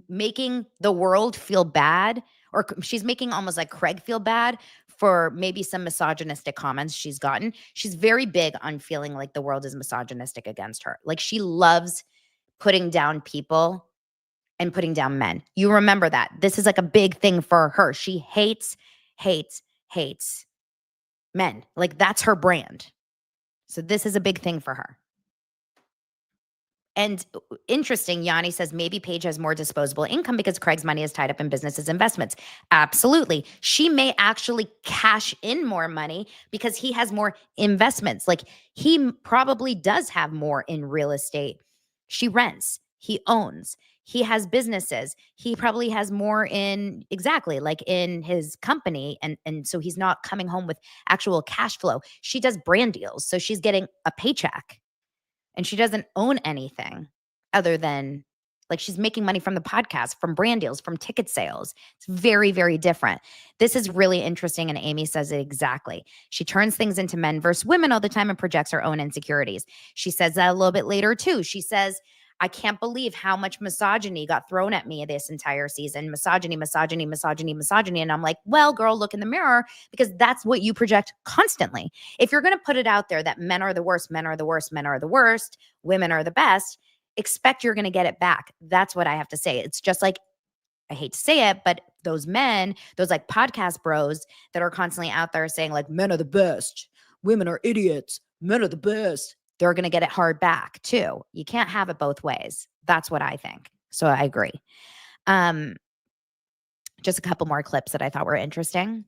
making the world feel bad, or she's making almost like Craig feel bad for maybe some misogynistic comments she's gotten. She's very big on feeling like the world is misogynistic against her. Like she loves putting down people and putting down men. You remember that. This is like a big thing for her. She hates men. Like that's her brand. So this is a big thing for her. And interesting, Yanni says maybe Paige has more disposable income because Craig's money is tied up in businesses investments. Absolutely. She may actually cash in more money because he has more investments. Like he probably does have more in real estate. She rents. He owns. He has businesses. He probably has more in exactly like in his company. And so he's not coming home with actual cash flow. She does brand deals. So she's getting a paycheck and she doesn't own anything other than like she's making money from the podcast, from brand deals, from ticket sales. It's very, very different. This is really interesting. And Amy says it exactly. She turns things into men versus women all the time and projects her own insecurities. She says that a little bit later too. She says, I can't believe how much misogyny got thrown at me this entire season. Misogyny, misogyny, misogyny, misogyny. And I'm like, well, girl, look in the mirror because that's what you project constantly. If you're going to put it out there that men are the worst, men are the worst, men are the worst, women are the best, expect you're going to get it back. That's what I have to say. It's just like, I hate to say it, but those men, those like podcast bros that are constantly out there saying like men are the best, women are idiots, men are the best. They're going to get it hard back too. You can't have it both ways. That's what I think. So I agree. Just a couple more clips that I thought were interesting.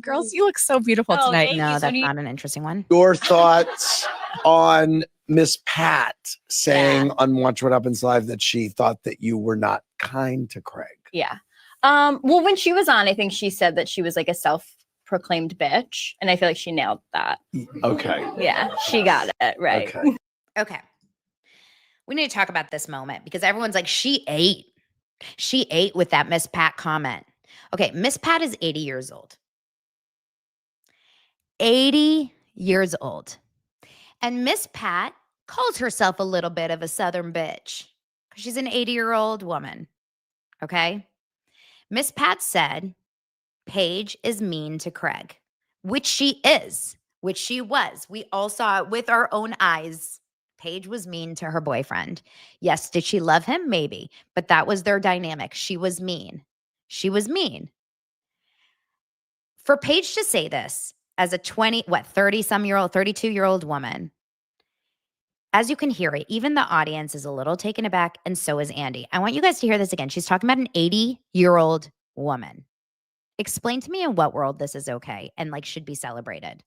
Girls, you look so beautiful Oh, tonight. thank No, you. So that's do you- not an interesting one. Your thoughts on Miss Pat saying on Watch What Happens Live that she thought that you were not kind to Craig. Yeah. Well, when she was on, I think she said that she was like a self-proclaimed bitch. And I feel like she nailed that. Okay. Yeah, she got it right. Okay. Okay. We need to talk about this moment because everyone's like, she ate. She ate with that Miss Pat comment. Okay, Miss Pat is 80 years old. 80 years old. And Miss Pat calls herself a little bit of a Southern bitch because she's an 80-year-old woman. Okay? Miss Pat said Paige is mean to Craig, which she is, which she was. We all saw it with our own eyes. Paige was mean to her boyfriend. Yes, did she love him? Maybe. But that was their dynamic. She was mean. She was mean. For Paige to say this as a 30-some-year-old, 32-year-old woman, as you can hear it, even the audience is a little taken aback, and so is Andy. I want you guys to hear this again. She's talking about an 80-year-old woman. Explain to me in what world this is okay and like should be celebrated.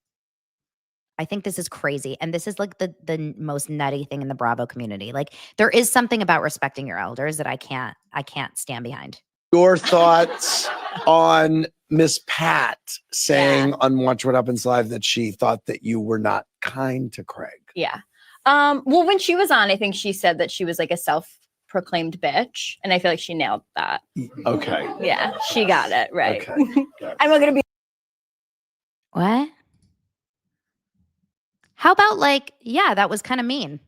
I think this is crazy. And this is like the most nutty thing in the Bravo community. Like there is something about respecting your elders that I can't stand behind. Your thoughts on Miss Pat saying on Watch What Happens Live that she thought that you were not kind to Craig. Yeah. Well, when she was on, I think she said that she was like a self-proclaimed bitch. And I feel like she nailed that. Okay. Yeah, she got it right. Okay. I'm not going to be. What? How about like, yeah, that was kind of mean.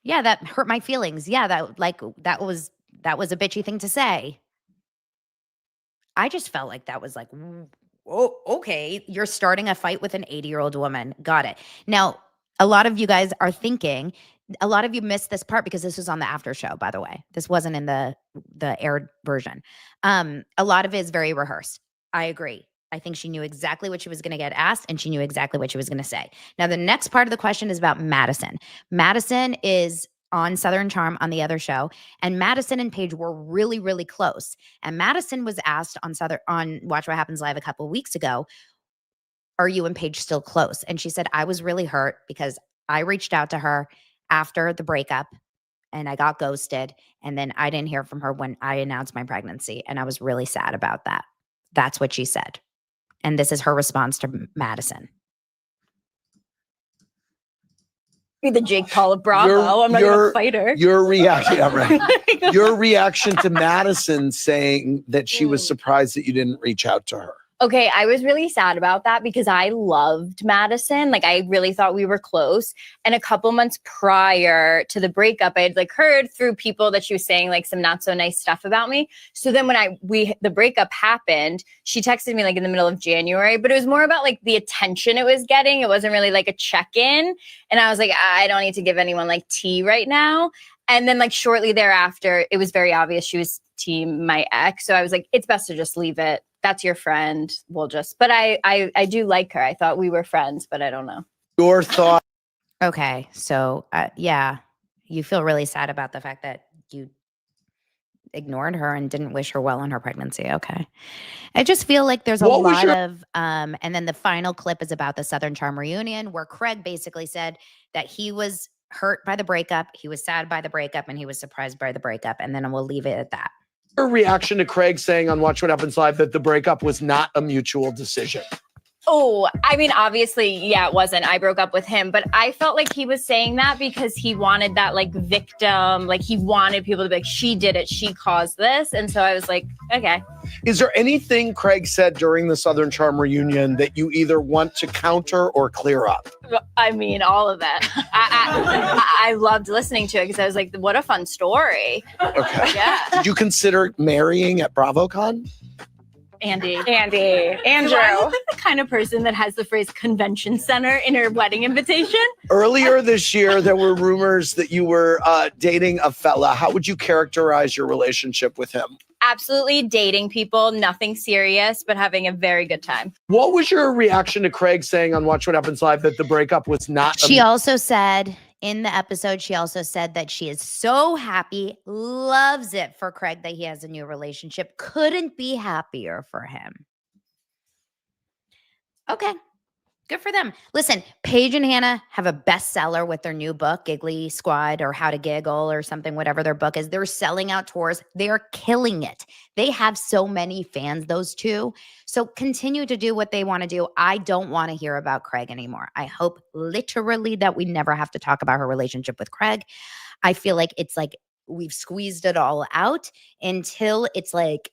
Yeah, that hurt my feelings. Yeah, that was a bitchy thing to say. I just felt like that was like, oh, okay, you're starting a fight with an 80-year-old woman. Got it. Now, a lot of you guys are thinking, a lot of you missed this part because this was on the after show, by the way. This wasn't in the aired version. A lot of it is very rehearsed. I agree. I think she knew exactly what she was going to get asked and she knew exactly what she was going to say. Now, the next part of the question is about Madison. Madison is on Southern Charm on the other show, and Madison and Paige were really, really close. And Madison was asked on Watch What Happens Live a couple of weeks ago, are you and Paige still close? And she said, I was really hurt because I reached out to her after the breakup and I got ghosted. And then I didn't hear from her when I announced my pregnancy. And I was really sad about that. That's what she said. And this is her response to Madison. Be the Jake Paul of Bravo. I'm not going to fight her. Your reaction, yeah, right. Your reaction to Madison saying that she was surprised that you didn't reach out to her. Okay, I was really sad about that because I loved Madison. Like, I really thought we were close. And a couple months prior to the breakup, I had like heard through people that she was saying like some not so nice stuff about me. So then when the breakup happened, she texted me like in the middle of January, but it was more about like the attention it was getting. It wasn't really like a check-in. And I was like, I don't need to give anyone like tea right now. And then like shortly thereafter, it was very obvious she was team my ex. So I was like, it's best to just leave it. That's your friend. We'll just, but I do like her. I thought we were friends, but I don't know. Your thought. Okay. So yeah, you feel really sad about the fact that you ignored her and didn't wish her well on her pregnancy. Okay. I just feel like there's a lot of, and then the final clip is about the Southern Charm reunion where Craig basically said that he was hurt by the breakup, he was sad by the breakup, and he was surprised by the breakup. And then we'll leave it at that. Your reaction to Craig saying on Watch What Happens Live that the breakup was not a mutual decision? Oh, I mean, obviously, yeah, it wasn't. I broke up with him, but I felt like he was saying that because he wanted that like victim, like he wanted people to be like, she did it, she caused this. And so I was like, okay. Is there anything Craig said during the Southern Charm reunion that you either want to counter or clear up? I mean, all of it. I loved listening to it because I was like, what a fun story. Okay. Yeah. Did you consider marrying at BravoCon? Andrew. So I'm like the kind of person that has the phrase convention center in her wedding invitation. Earlier this year, there were rumors that you were dating a fella. How would you characterize your relationship with him? Absolutely dating people, nothing serious, but having a very good time. What was your reaction to Craig saying on Watch What Happens Live that the breakup was not? She also said in the episode, she also said that she is so happy, loves it for Craig that he has a new relationship, couldn't be happier for him. Okay, good for them. Listen, Paige and Hannah have a bestseller with their new book, Giggly Squad or How to Giggle or something, whatever their book is. They're selling out tours. They're killing it. They have so many fans, those two. So continue to do what they want to do. I don't want to hear about Craig anymore. I hope literally that we never have to talk about her relationship with Craig. I feel like it's like we've squeezed it all out until it's like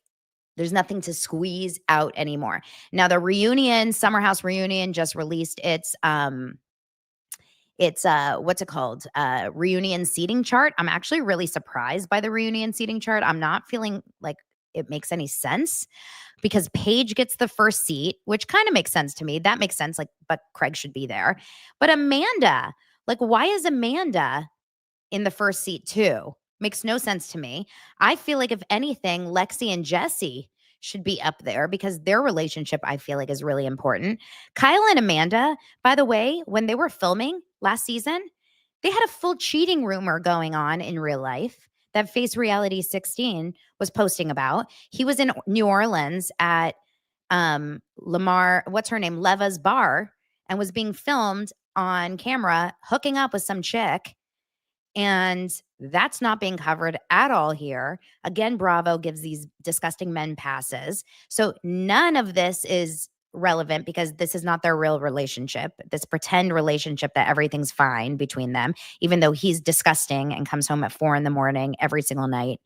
there's nothing to squeeze out anymore. Now the reunion, Summer House reunion just released its what's it called? Reunion seating chart. I'm actually really surprised by the reunion seating chart. I'm not feeling like it makes any sense because Paige gets the first seat, which kind of makes sense to me. That makes sense. Like, but Craig should be there. But Amanda, like, why is Amanda in the first seat too? Makes no sense to me. I feel like if anything, Lexi and Jesse should be up there because their relationship, I feel like, is really important. Kyle and Amanda, by the way, when they were filming last season, they had a full cheating rumor going on in real life that Face Reality 16 was posting about. He was in New Orleans at Lamar, what's her name? Leva's bar, and was being filmed on camera, hooking up with some chick. And that's not being covered at all here. Again, Bravo gives these disgusting men passes. So none of this is relevant because this is not their real relationship, this pretend relationship that everything's fine between them, even though he's disgusting and comes home at 4 a.m. every single night,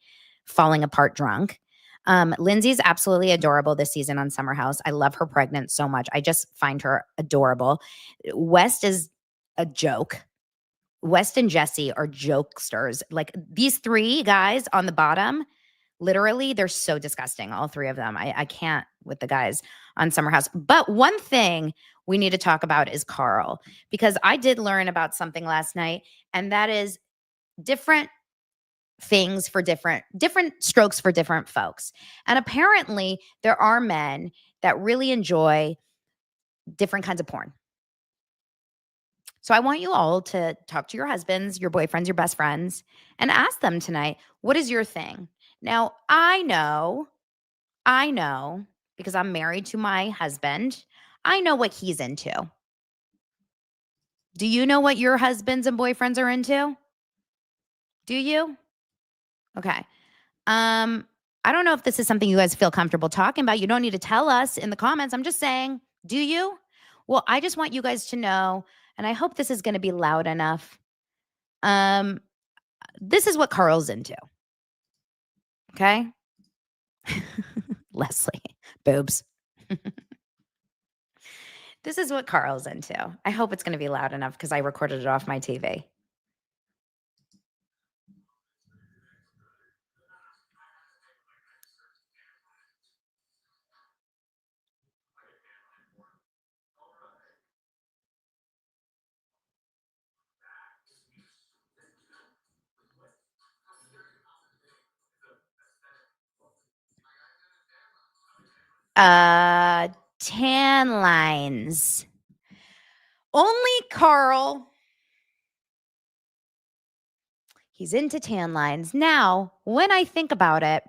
falling apart drunk. Lindsay's absolutely adorable this season on Summer House. I love her pregnant so much. I just find her adorable. West is a joke. West and Jesse are jokesters. Like these three guys on the bottom, literally, they're so disgusting. All three of them. I can't with the guys on Summer House. But one thing we need to talk about is Carl, because I did learn about something last night, and that is different things for different strokes for different folks. And apparently there are men that really enjoy different kinds of porn. So I want you all to talk to your husbands, your boyfriends, your best friends, and ask them tonight, what is your thing? Now, I know, because I'm married to my husband, I know what he's into. Do you know what your husbands and boyfriends are into? Do you? Okay. I don't know if this is something you guys feel comfortable talking about. You don't need to tell us in the comments. I'm just saying, do you? Well, I just want you guys to know, and I hope this is going to be loud enough. This is what Carl's into. Okay? Leslie, boobs. This is what Carl's into. I hope it's going to be loud enough because I recorded it off my TV. Tan lines. Only Carl. He's into tan lines. Now, when I think about it,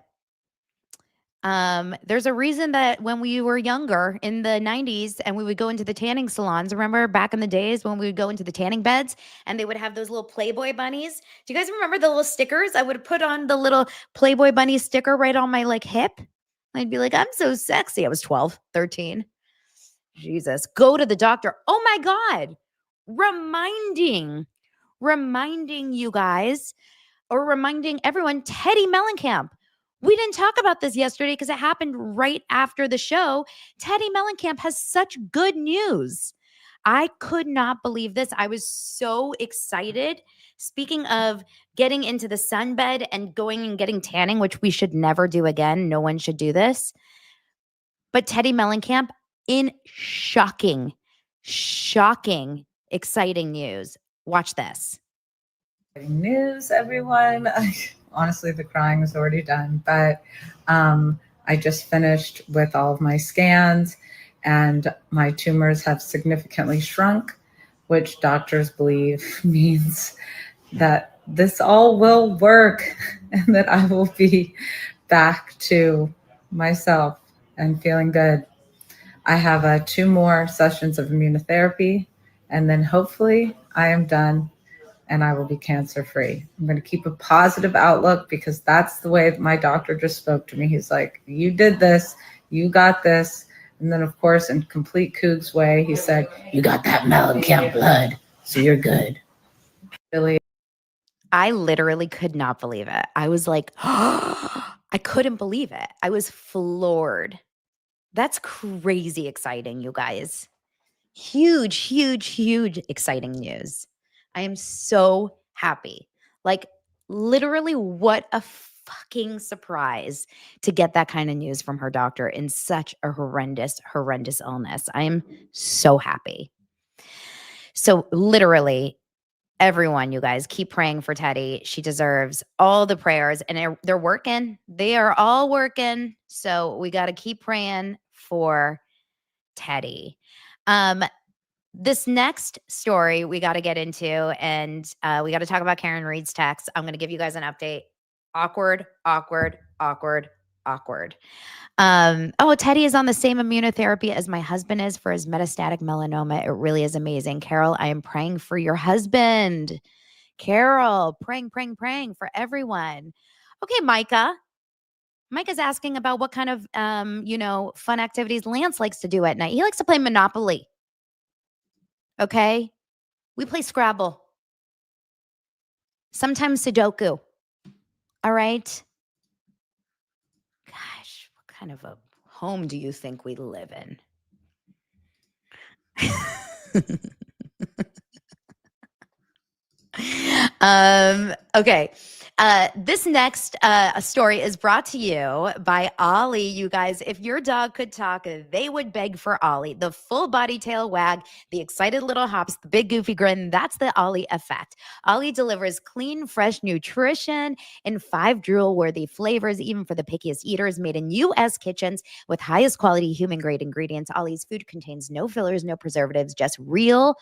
There's a reason that when we were younger in the 90s and we would go into the tanning salons, remember back in the days when we would go into the tanning beds and they would have those little Playboy bunnies? Do you guys remember the little stickers? I would put on the little Playboy bunny sticker right on my like hip. I'd be like, I'm so sexy. I was 12, 13. Jesus. Go to the doctor. Oh my God. Reminding you guys or reminding everyone, Teddi Mellencamp. We didn't talk about this yesterday because it happened right after the show. Teddi Mellencamp has such good news. I could not believe this. I was so excited. Speaking of getting into the sunbed and going and getting tanning, which we should never do again. No one should do this. But Teddi Mellencamp in shocking, exciting news. Watch this. Exciting news, everyone. Honestly, the crying is already done, but I just finished with all of my scans and my tumors have significantly shrunk, which doctors believe means that this all will work and that I will be back to myself and feeling good. I have 2 more sessions of immunotherapy, and then hopefully I am done and I will be cancer-free. I'm going to keep a positive outlook because that's the way that my doctor just spoke to me. He's like, you did this, you got this. And then, of course, in complete Cougs way, he said, you got that Mellencamp blood, so you're good. Really? I literally could not believe it. I was like, I couldn't believe it. I was floored. That's crazy exciting, you guys. Huge exciting news. I am so happy. Like, literally, what a fucking surprise to get that kind of news from her doctor in such a horrendous illness. I am so happy. So, literally, everyone, you guys, keep praying for Teddi. She deserves all the prayers, and they're working. They are all working. So, we got to keep praying for Teddi. This next story we got to get into, and we got to talk about Karen Reed's text. I'm going to give you guys an update. Awkward. Teddi is on the same immunotherapy as my husband is for his metastatic melanoma. It really is amazing. Carol, I am praying for your husband. Carol, praying for everyone. Okay, Micah's asking about what kind of, fun activities Lance likes to do at night. He likes to play Monopoly. Okay? We play Scrabble. Sometimes Sudoku. All right? Gosh, what kind of a home do you think we live in? Okay. This next story is brought to you by Ollie. You guys, if your dog could talk, they would beg for Ollie. The full body tail wag, the excited little hops, the big goofy grin. That's the Ollie effect. Ollie delivers clean, fresh nutrition in 5 drool-worthy flavors, even for the pickiest eaters, made in U.S. kitchens with highest quality human-grade ingredients. Ollie's food contains no fillers, no preservatives, just real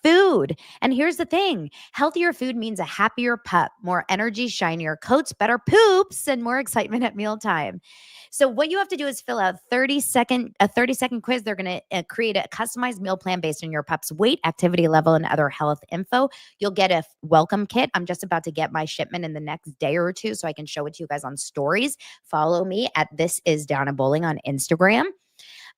food. And here's the thing. Healthier food means a happier pup, more energy, shinier coats, better poops, and more excitement at mealtime. So what you have to do is fill out a 30-second quiz. They're going to create a customized meal plan based on your pup's weight, activity level, and other health info. You'll get a welcome kit. I'm just about to get my shipment in the next day or two so I can show it to you guys on stories. Follow me at This Is Donna Bowling on Instagram.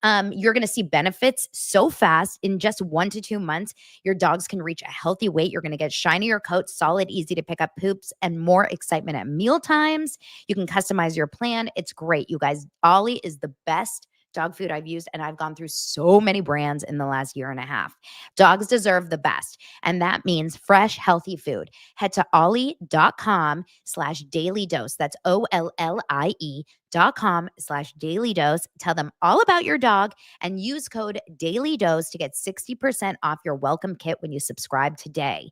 You're going to see benefits so fast. In just 1 to 2 months, your dogs can reach a healthy weight. You're going to get shinier coats, solid, easy to pick up poops, and more excitement at meal times. You can customize your plan. It's great, you guys. Ollie is the best dog food I've used, and I've gone through so many brands in the last year and a half. Dogs deserve the best, and that means fresh, healthy food. Head to ollie.com/dailydose. That's OLLIE.com/dailydose. Tell them all about your dog and use code DAILYDOSE to get 60% off your welcome kit when you subscribe today.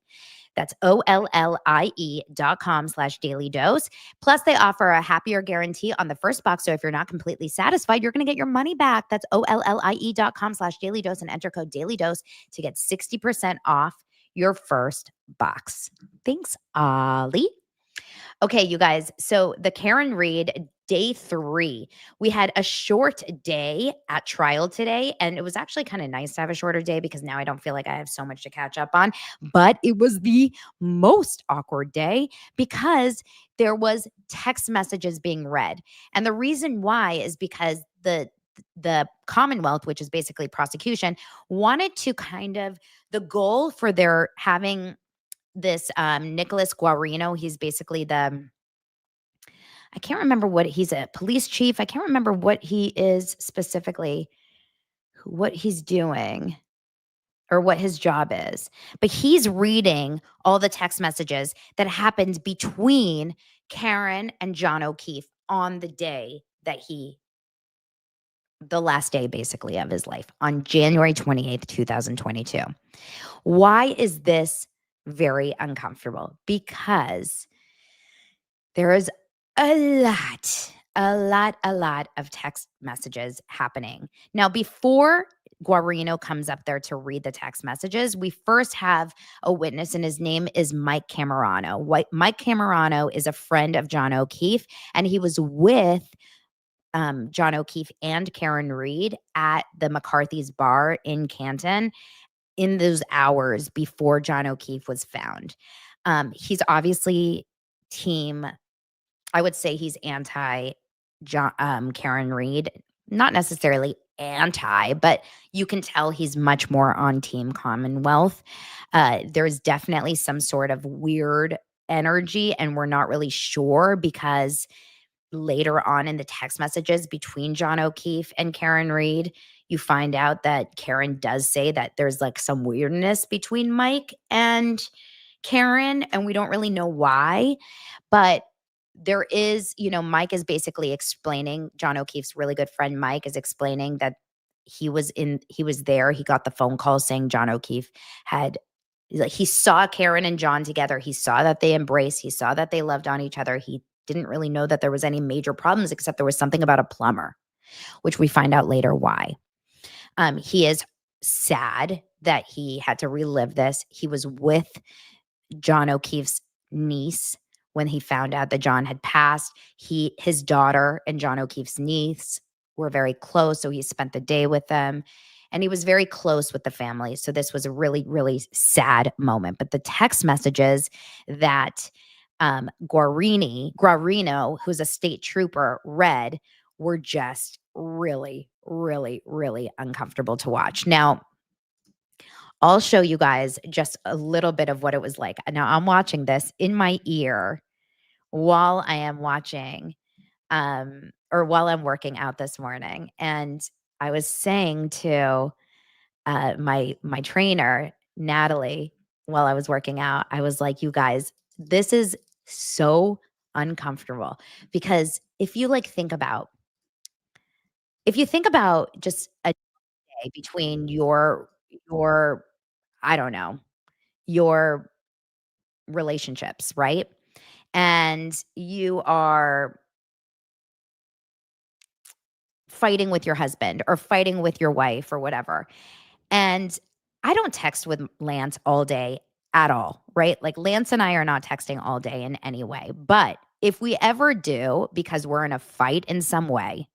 That's OLLIE.com/dailydose. Plus, they offer a happier guarantee on the first box. So if you're not completely satisfied, you're going to get your money back. That's OLLIE.com/dailydose and enter code DAILYDOSE to get 60% off your first box. Thanks, Ollie. Okay, you guys. So the Karen Reed day 3, we had a short day at trial today, and it was actually kind of nice to have a shorter day because now I don't feel like I have so much to catch up on. But it was the most awkward day because there was text messages being read, and the reason why is because the Commonwealth, which is basically prosecution, wanted to kind of the goal for their having this Nicholas Guarino. He's basically I can't remember what he's a police chief. I can't remember what he is specifically, what he's doing or what his job is. But he's reading all the text messages that happened between Karen and John O'Keefe on the day that the last day basically of his life, on January 28th, 2022. Why is this very uncomfortable? Because there is a lot of text messages happening. Now, before Guarino comes up there to read the text messages, we first have a witness, and his name is Mike Camerano. Mike Camerano is a friend of John O'Keefe, and he was with John O'Keefe and Karen Reed at the McCarthy's bar in Canton in those hours before John O'Keefe was found. He's obviously I would say he's anti Karen Reed, not necessarily anti, but you can tell he's much more on Team Commonwealth. There's definitely some sort of weird energy, and we're not really sure because later on in the text messages between John O'Keefe and Karen Reed, you find out that Karen does say that there's like some weirdness between Mike and Karen, and we don't really know why, but there is, Mike is basically explaining, John O'Keefe's really good friend Mike is explaining that he was there. He got the phone call saying John O'Keefe he saw Karen and John together. He saw that they embraced. He saw that they loved on each other. He didn't really know that there was any major problems except there was something about a plumber, which we find out later why. He is sad that he had to relive this. He was with John O'Keefe's niece when he found out that John had passed. His daughter and John O'Keefe's niece were very close, so he spent the day with them, and he was very close with the family. So this was a really, really sad moment. But the text messages that Guarino, who's a state trooper, read were just really, really, really uncomfortable to watch. Now, I'll show you guys just a little bit of what it was like. Now, I'm watching this in my ear while I am watching or while I'm working out this morning. And I was saying to my trainer, Natalie, while I was working out, I was like, you guys, this is so uncomfortable because if you think about just a day between your I don't know, your relationships, right? And you are fighting with your husband or fighting with your wife or whatever. And I don't text with Lance all day at all, right? Like Lance and I are not texting all day in any way. But if we ever do, because we're in a fight in some way,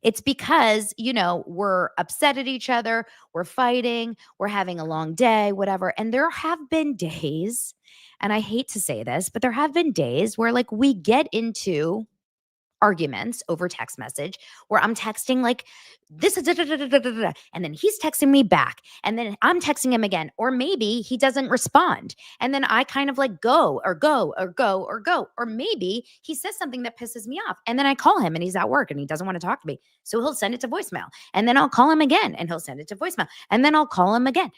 it's because, we're upset at each other, we're fighting, we're having a long day, whatever. And there have been days, and I hate to say this, but there have been days where we get into arguments over text message where I'm texting this is and then he's texting me back and then I'm texting him again, or maybe he doesn't respond and then I kind of go, or maybe he says something that pisses me off and then I call him and he's at work and he doesn't want to talk to me, so he'll send it to voicemail and then I'll call him again and he'll send it to voicemail and then I'll call him again.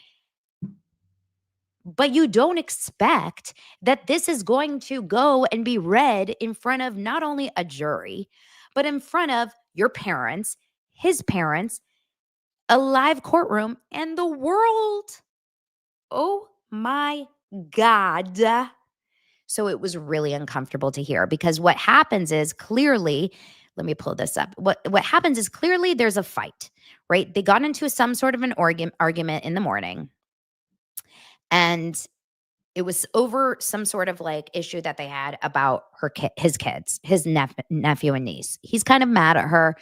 But you don't expect that this is going to go and be read in front of not only a jury, but in front of your parents, his parents, a live courtroom, and the world. Oh my God. So it was really uncomfortable to hear because what happens is clearly, let me pull this up. What happens is clearly there's a fight, right? They got into some sort of an argument in the morning. And It was over some sort of like issue that they had about his kids, his nephew and niece. He's kind of mad at her,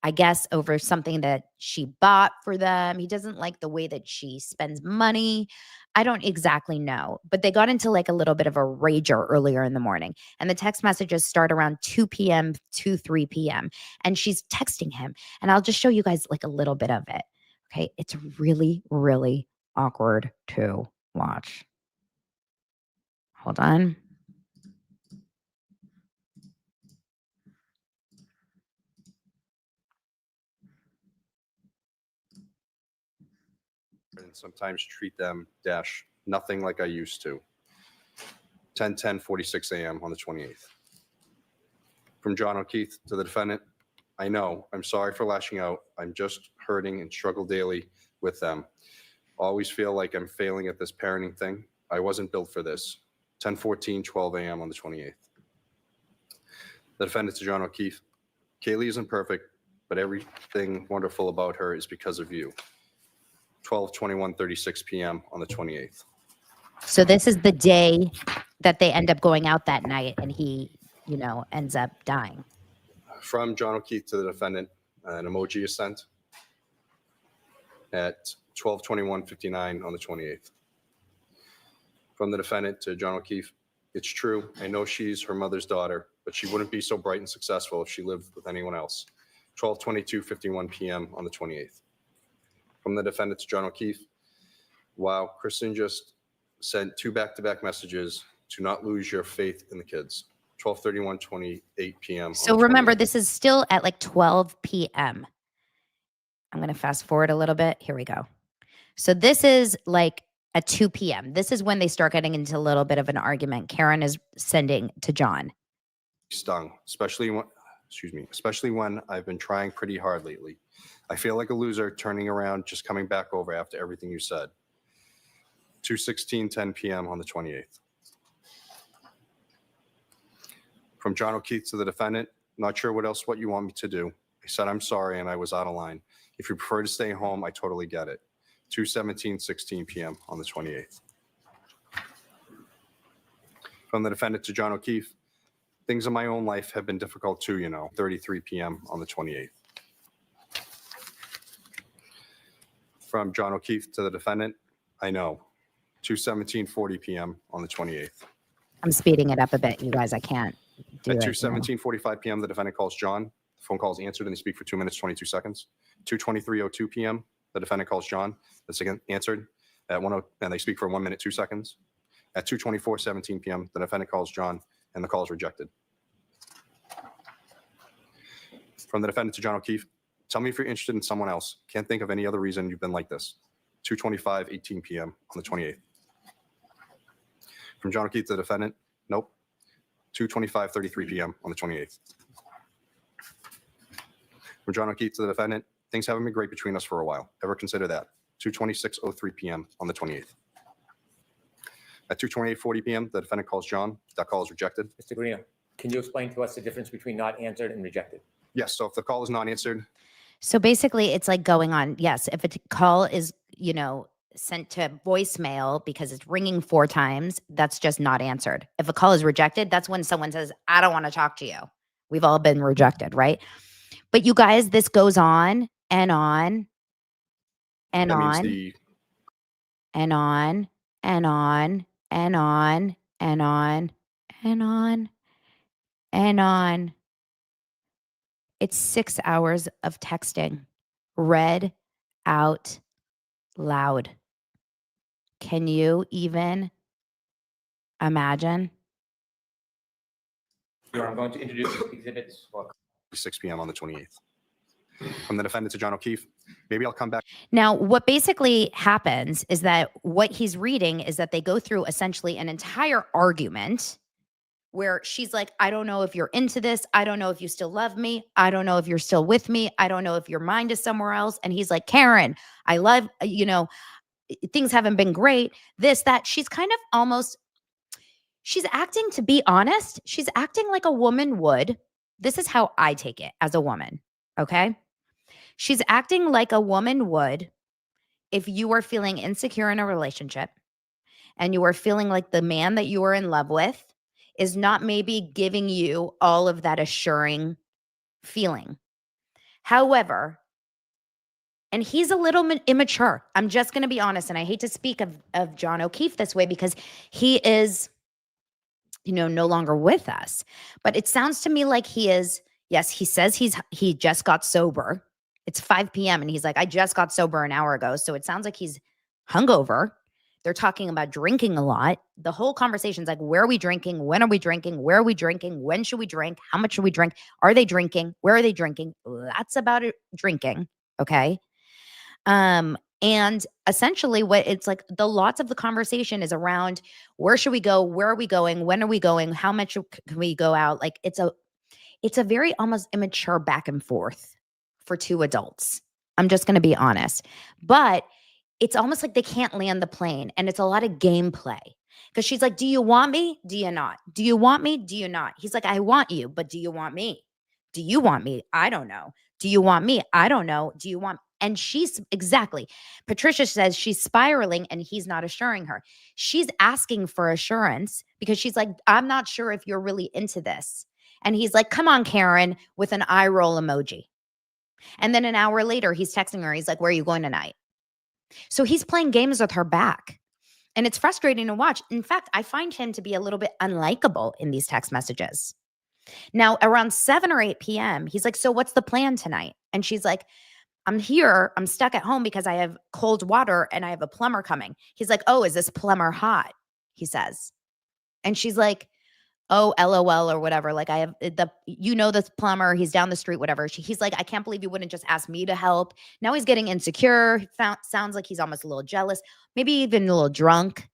I guess, over something that she bought for them. He doesn't like the way that she spends money. I don't exactly know, but they got into like a little bit of a rager earlier in the morning. And the text messages start around 2 p.m. to 3 p.m. And she's texting him. And I'll just show you guys like a little bit of it. Okay. It's really, really awkward to watch. Hold on. And sometimes treat them dash nothing like I used to. 10:46 a.m. on the 28th. From John O'Keefe to the defendant, I know, I'm sorry for lashing out. I'm just hurting and struggle daily with them. Always feel like I'm failing at this parenting thing. I wasn't built for this. 12 a.m. on the 28th. The defendant to John O'Keefe, Kaylee isn't perfect, but everything wonderful about her is because of you. 36 p.m. on the 28th. So this is the day that they end up going out that night and he, ends up dying. From John O'Keefe to the defendant, an emoji is sent at 12:21:59 on the 28th. From the defendant to John O'Keefe, it's true. I know she's her mother's daughter, but she wouldn't be so bright and successful if she lived with anyone else. 12:22:51 p.m. on the 28th. From the defendant to John O'Keefe, wow, Kristen just sent 2 back-to-back messages to not lose your faith in the kids. 12:31:28 p.m. So remember, this is still at like 12 p.m. I'm going to fast forward a little bit. Here we go. So this is like at 2 p.m. This is when they start getting into a little bit of an argument. Karen is sending to John. Stung, especially when I've been trying pretty hard lately. I feel like a loser turning around, just coming back over after everything you said. 2:10 p.m. on the 28th. From John O'Keefe to the defendant, not sure what you want me to do. I said I'm sorry and I was out of line. If you prefer to stay home, I totally get it. 2:16 p.m. on the 28th. From the defendant to John O'Keefe, things in my own life have been difficult too, 33 p.m. on the 28th. From John O'Keefe to the defendant, I know. 2:17:40 p.m. on the 28th. I'm speeding it up a bit, you guys. I can't do At it. 2:17:45 p.m., the defendant calls John. The phone call is answered and they speak for 2 minutes, 22 seconds. 2:23:02 p.m., the defendant calls John. That's again answered at 10, and they speak for 1 minute, 2 seconds. At 2:24:17 p.m., the defendant calls John and the call is rejected. From the defendant to John O'Keefe, tell me if you're interested in someone else. Can't think of any other reason you've been like this. 2:25:18 p.m. on the 28th. From John O'Keefe to the defendant, nope. 2:25:33 p.m. on the 28th. From John O'Keefe to the defendant, things haven't been great between us for a while. Ever consider that? 2:26:03 p.m. on the 28th. At 2:28:40 p.m., the defendant calls John. That call is rejected. Mr. Guarino, can you explain to us the difference between not answered and rejected? Yes, so if the call is not answered, So basically, it's like going on. Yes, if a call is, sent to voicemail because it's ringing 4 times, that's just not answered. If a call is rejected, that's when someone says, I don't want to talk to you. We've all been rejected, right? But you guys, this goes on and on and that on means and on and on and on and on and on and on. It's 6 hours of texting read out loud. Can you even imagine? I'm going to introduce exhibits. 6 p.m. on the 28th. From the defendant to John O'Keefe, maybe I'll come back. Now, what basically happens is that what he's reading is that they go through essentially an entire argument where she's like, I don't know if you're into this. I don't know if you still love me. I don't know if you're still with me. I don't know if your mind is somewhere else. And he's like, Karen, I love, things haven't been great. This, that. She's kind of almost, she's acting, to be honest, she's acting like a woman would. This is how I take it as a woman. Okay. She's acting like a woman would if you were feeling insecure in a relationship and you are feeling like the man that you are in love with is not maybe giving you all of that assuring feeling. However, and he's a little immature. I'm just going to be honest. And I hate to speak of John O'Keefe this way because he is, no longer with us. But it sounds to me like he is, yes, he says he just got sober. It's 5 p.m. and he's like, I just got sober an hour ago. So it sounds like he's hungover. They're talking about drinking a lot. The whole conversation's like, where are we drinking? When are we drinking? Where are we drinking? When should we drink? How much should we drink? Are they drinking? Where are they drinking? That's about it, drinking. Okay. And essentially what it's like, lots of the conversation is around where should we go? Where are we going? When are we going? How much can we go out? Like it's a very almost immature back and forth for two adults. I'm just going to be honest, but it's almost like they can't land the plane and it's a lot of gameplay because she's like, do you want me? Do you not? Do you want me? Do you not? He's like, I want you, but do you want me? Do you want me? I don't know. Do you want me? I don't know. Do you want? And she's exactly. Patricia says she's spiraling and he's not assuring her. She's asking for assurance because she's like, I'm not sure if you're really into this. And he's like, come on, Karen, with an eye roll emoji. And then an hour later, he's texting her. He's like, where are you going tonight? So he's playing games with her back. And it's frustrating to watch. In fact, I find him to be a little bit unlikable in these text messages. Now, around 7 or 8 p.m., he's like, so what's the plan tonight? And she's like, I'm here. I'm stuck at home because I have cold water and I have a plumber coming. He's like, oh, is this plumber hot? He says. And she's like, oh, LOL or whatever. Like I have this plumber, he's down the street, whatever. He's like, I can't believe you wouldn't just ask me to help. Now he's getting insecure. Sounds like he's almost a little jealous, maybe even a little drunk.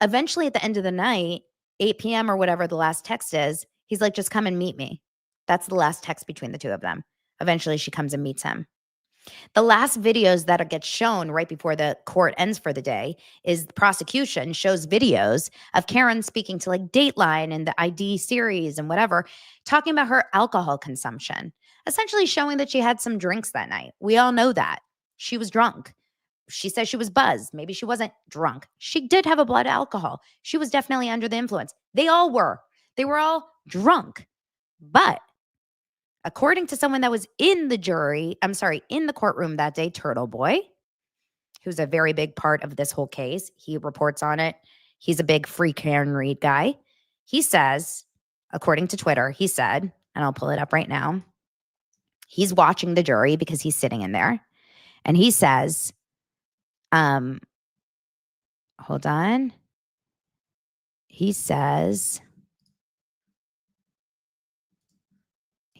Eventually at the end of the night, 8 p.m. or whatever the last text is, he's like, just come and meet me. That's the last text between the two of them. Eventually she comes and meets him. The last videos that get shown right before the court ends for the day is the prosecution shows videos of Karen speaking to like Dateline and the ID series and whatever, talking about her alcohol consumption, essentially showing that she had some drinks that night. We all know that. She was drunk. She says she was buzzed. Maybe she wasn't drunk. She did have a blood alcohol. She was definitely under the influence. They all were. They were all drunk. But according to someone that was in the courtroom that day, Turtle Boy, who's a very big part of this whole case, he reports on it. He's a big free Karen Reed guy. He says, according to Twitter, he said, and I'll pull it up right now, he's watching the jury because he's sitting in there. And he says, hold on. He says,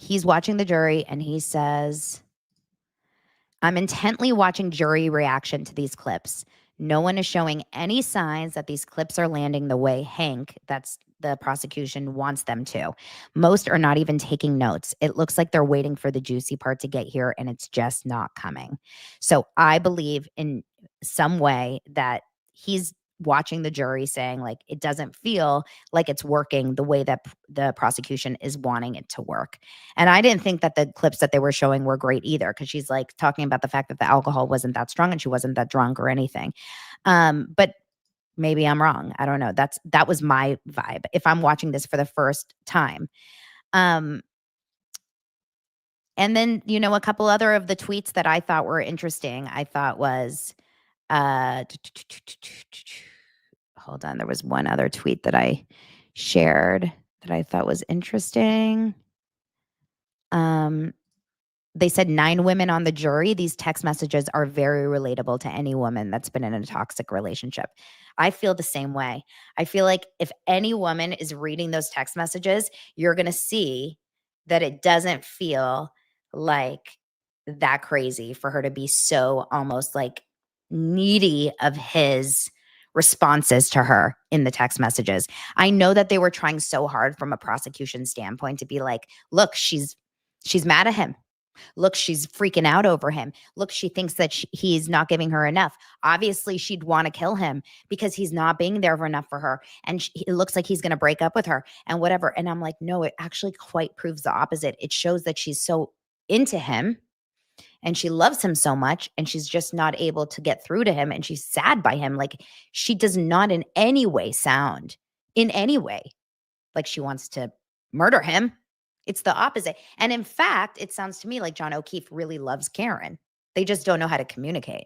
he's watching the jury and he says, I'm intently watching jury reaction to these clips. No one is showing any signs that these clips are landing the way Hank, that's the prosecution, wants them to. Most are not even taking notes. It looks like they're waiting for the juicy part to get here and it's just not coming. So I believe in some way that he's watching the jury saying like, it doesn't feel like it's working the way that the prosecution is wanting it to work. And I didn't think that the clips that they were showing were great either. Cause she's like talking about the fact that the alcohol wasn't that strong and she wasn't that drunk or anything. But maybe I'm wrong. I don't know. That was my vibe if I'm watching this for the first time. And then, a couple other of the tweets that I thought were interesting, I thought was, hold on. There was one other tweet that I shared that I thought was interesting. They said 9 women on the jury. These text messages are very relatable to any woman that's been in a toxic relationship. I feel the same way. I feel like if any woman is reading those text messages, you're going to see that it doesn't feel like that crazy for her to be so almost like needy of his responses to her in the text messages. I know that they were trying so hard from a prosecution standpoint to be like, look, she's mad at him. Look, she's freaking out over him. Look, she thinks that he's not giving her enough. Obviously, she'd want to kill him because he's not being there enough for her. And it looks like he's going to break up with her and whatever. And I'm like, no, it actually quite proves the opposite. It shows that she's so into him and she loves him so much, and she's just not able to get through to him, and she's sad by him. Like, she does not in any way sound in any way like she wants to murder him. It's the opposite. And in fact, it sounds to me like John O'Keefe really loves Karen. They just don't know how to communicate.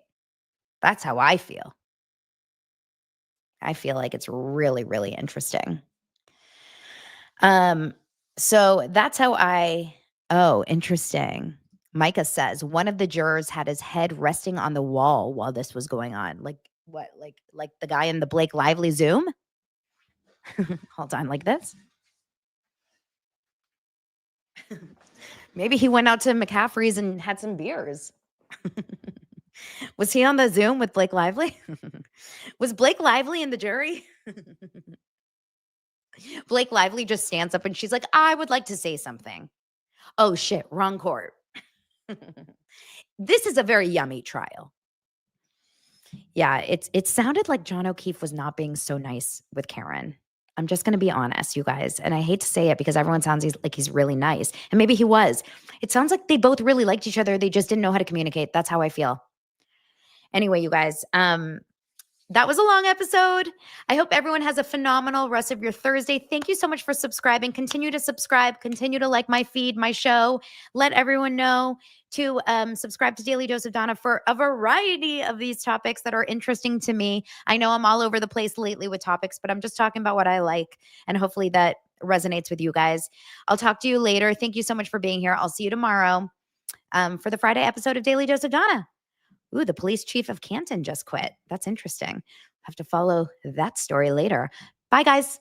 That's how I feel. I feel like it's really, really interesting. So that's how oh, interesting. Micah says one of the jurors had his head resting on the wall while this was going on. Like what? Like the guy in the Blake Lively Zoom? Hold on, like this? Maybe he went out to McCaffrey's and had some beers. Was he on the Zoom with Blake Lively? Was Blake Lively in the jury? Blake Lively just stands up and she's like, I would like to say something. Oh shit, wrong court. This is a very yummy trial. Yeah, it sounded like John O'Keefe was not being so nice with Karen. I'm just going to be honest, you guys. And I hate to say it because everyone sounds like he's really nice. And maybe he was. It sounds like they both really liked each other. They just didn't know how to communicate. That's how I feel. Anyway, you guys, that was a long episode. I hope everyone has a phenomenal rest of your Thursday. Thank you so much for subscribing. Continue to subscribe. Continue to like my feed, my show. Let everyone know to subscribe to Daily Dose of Donna for a variety of these topics that are interesting to me. I know I'm all over the place lately with topics, but I'm just talking about what I like, and hopefully that resonates with you guys. I'll talk to you later. Thank you so much for being here. I'll see you tomorrow for the Friday episode of Daily Dose of Donna. Ooh, the police chief of Canton just quit. That's interesting. Have to follow that story later. Bye, guys.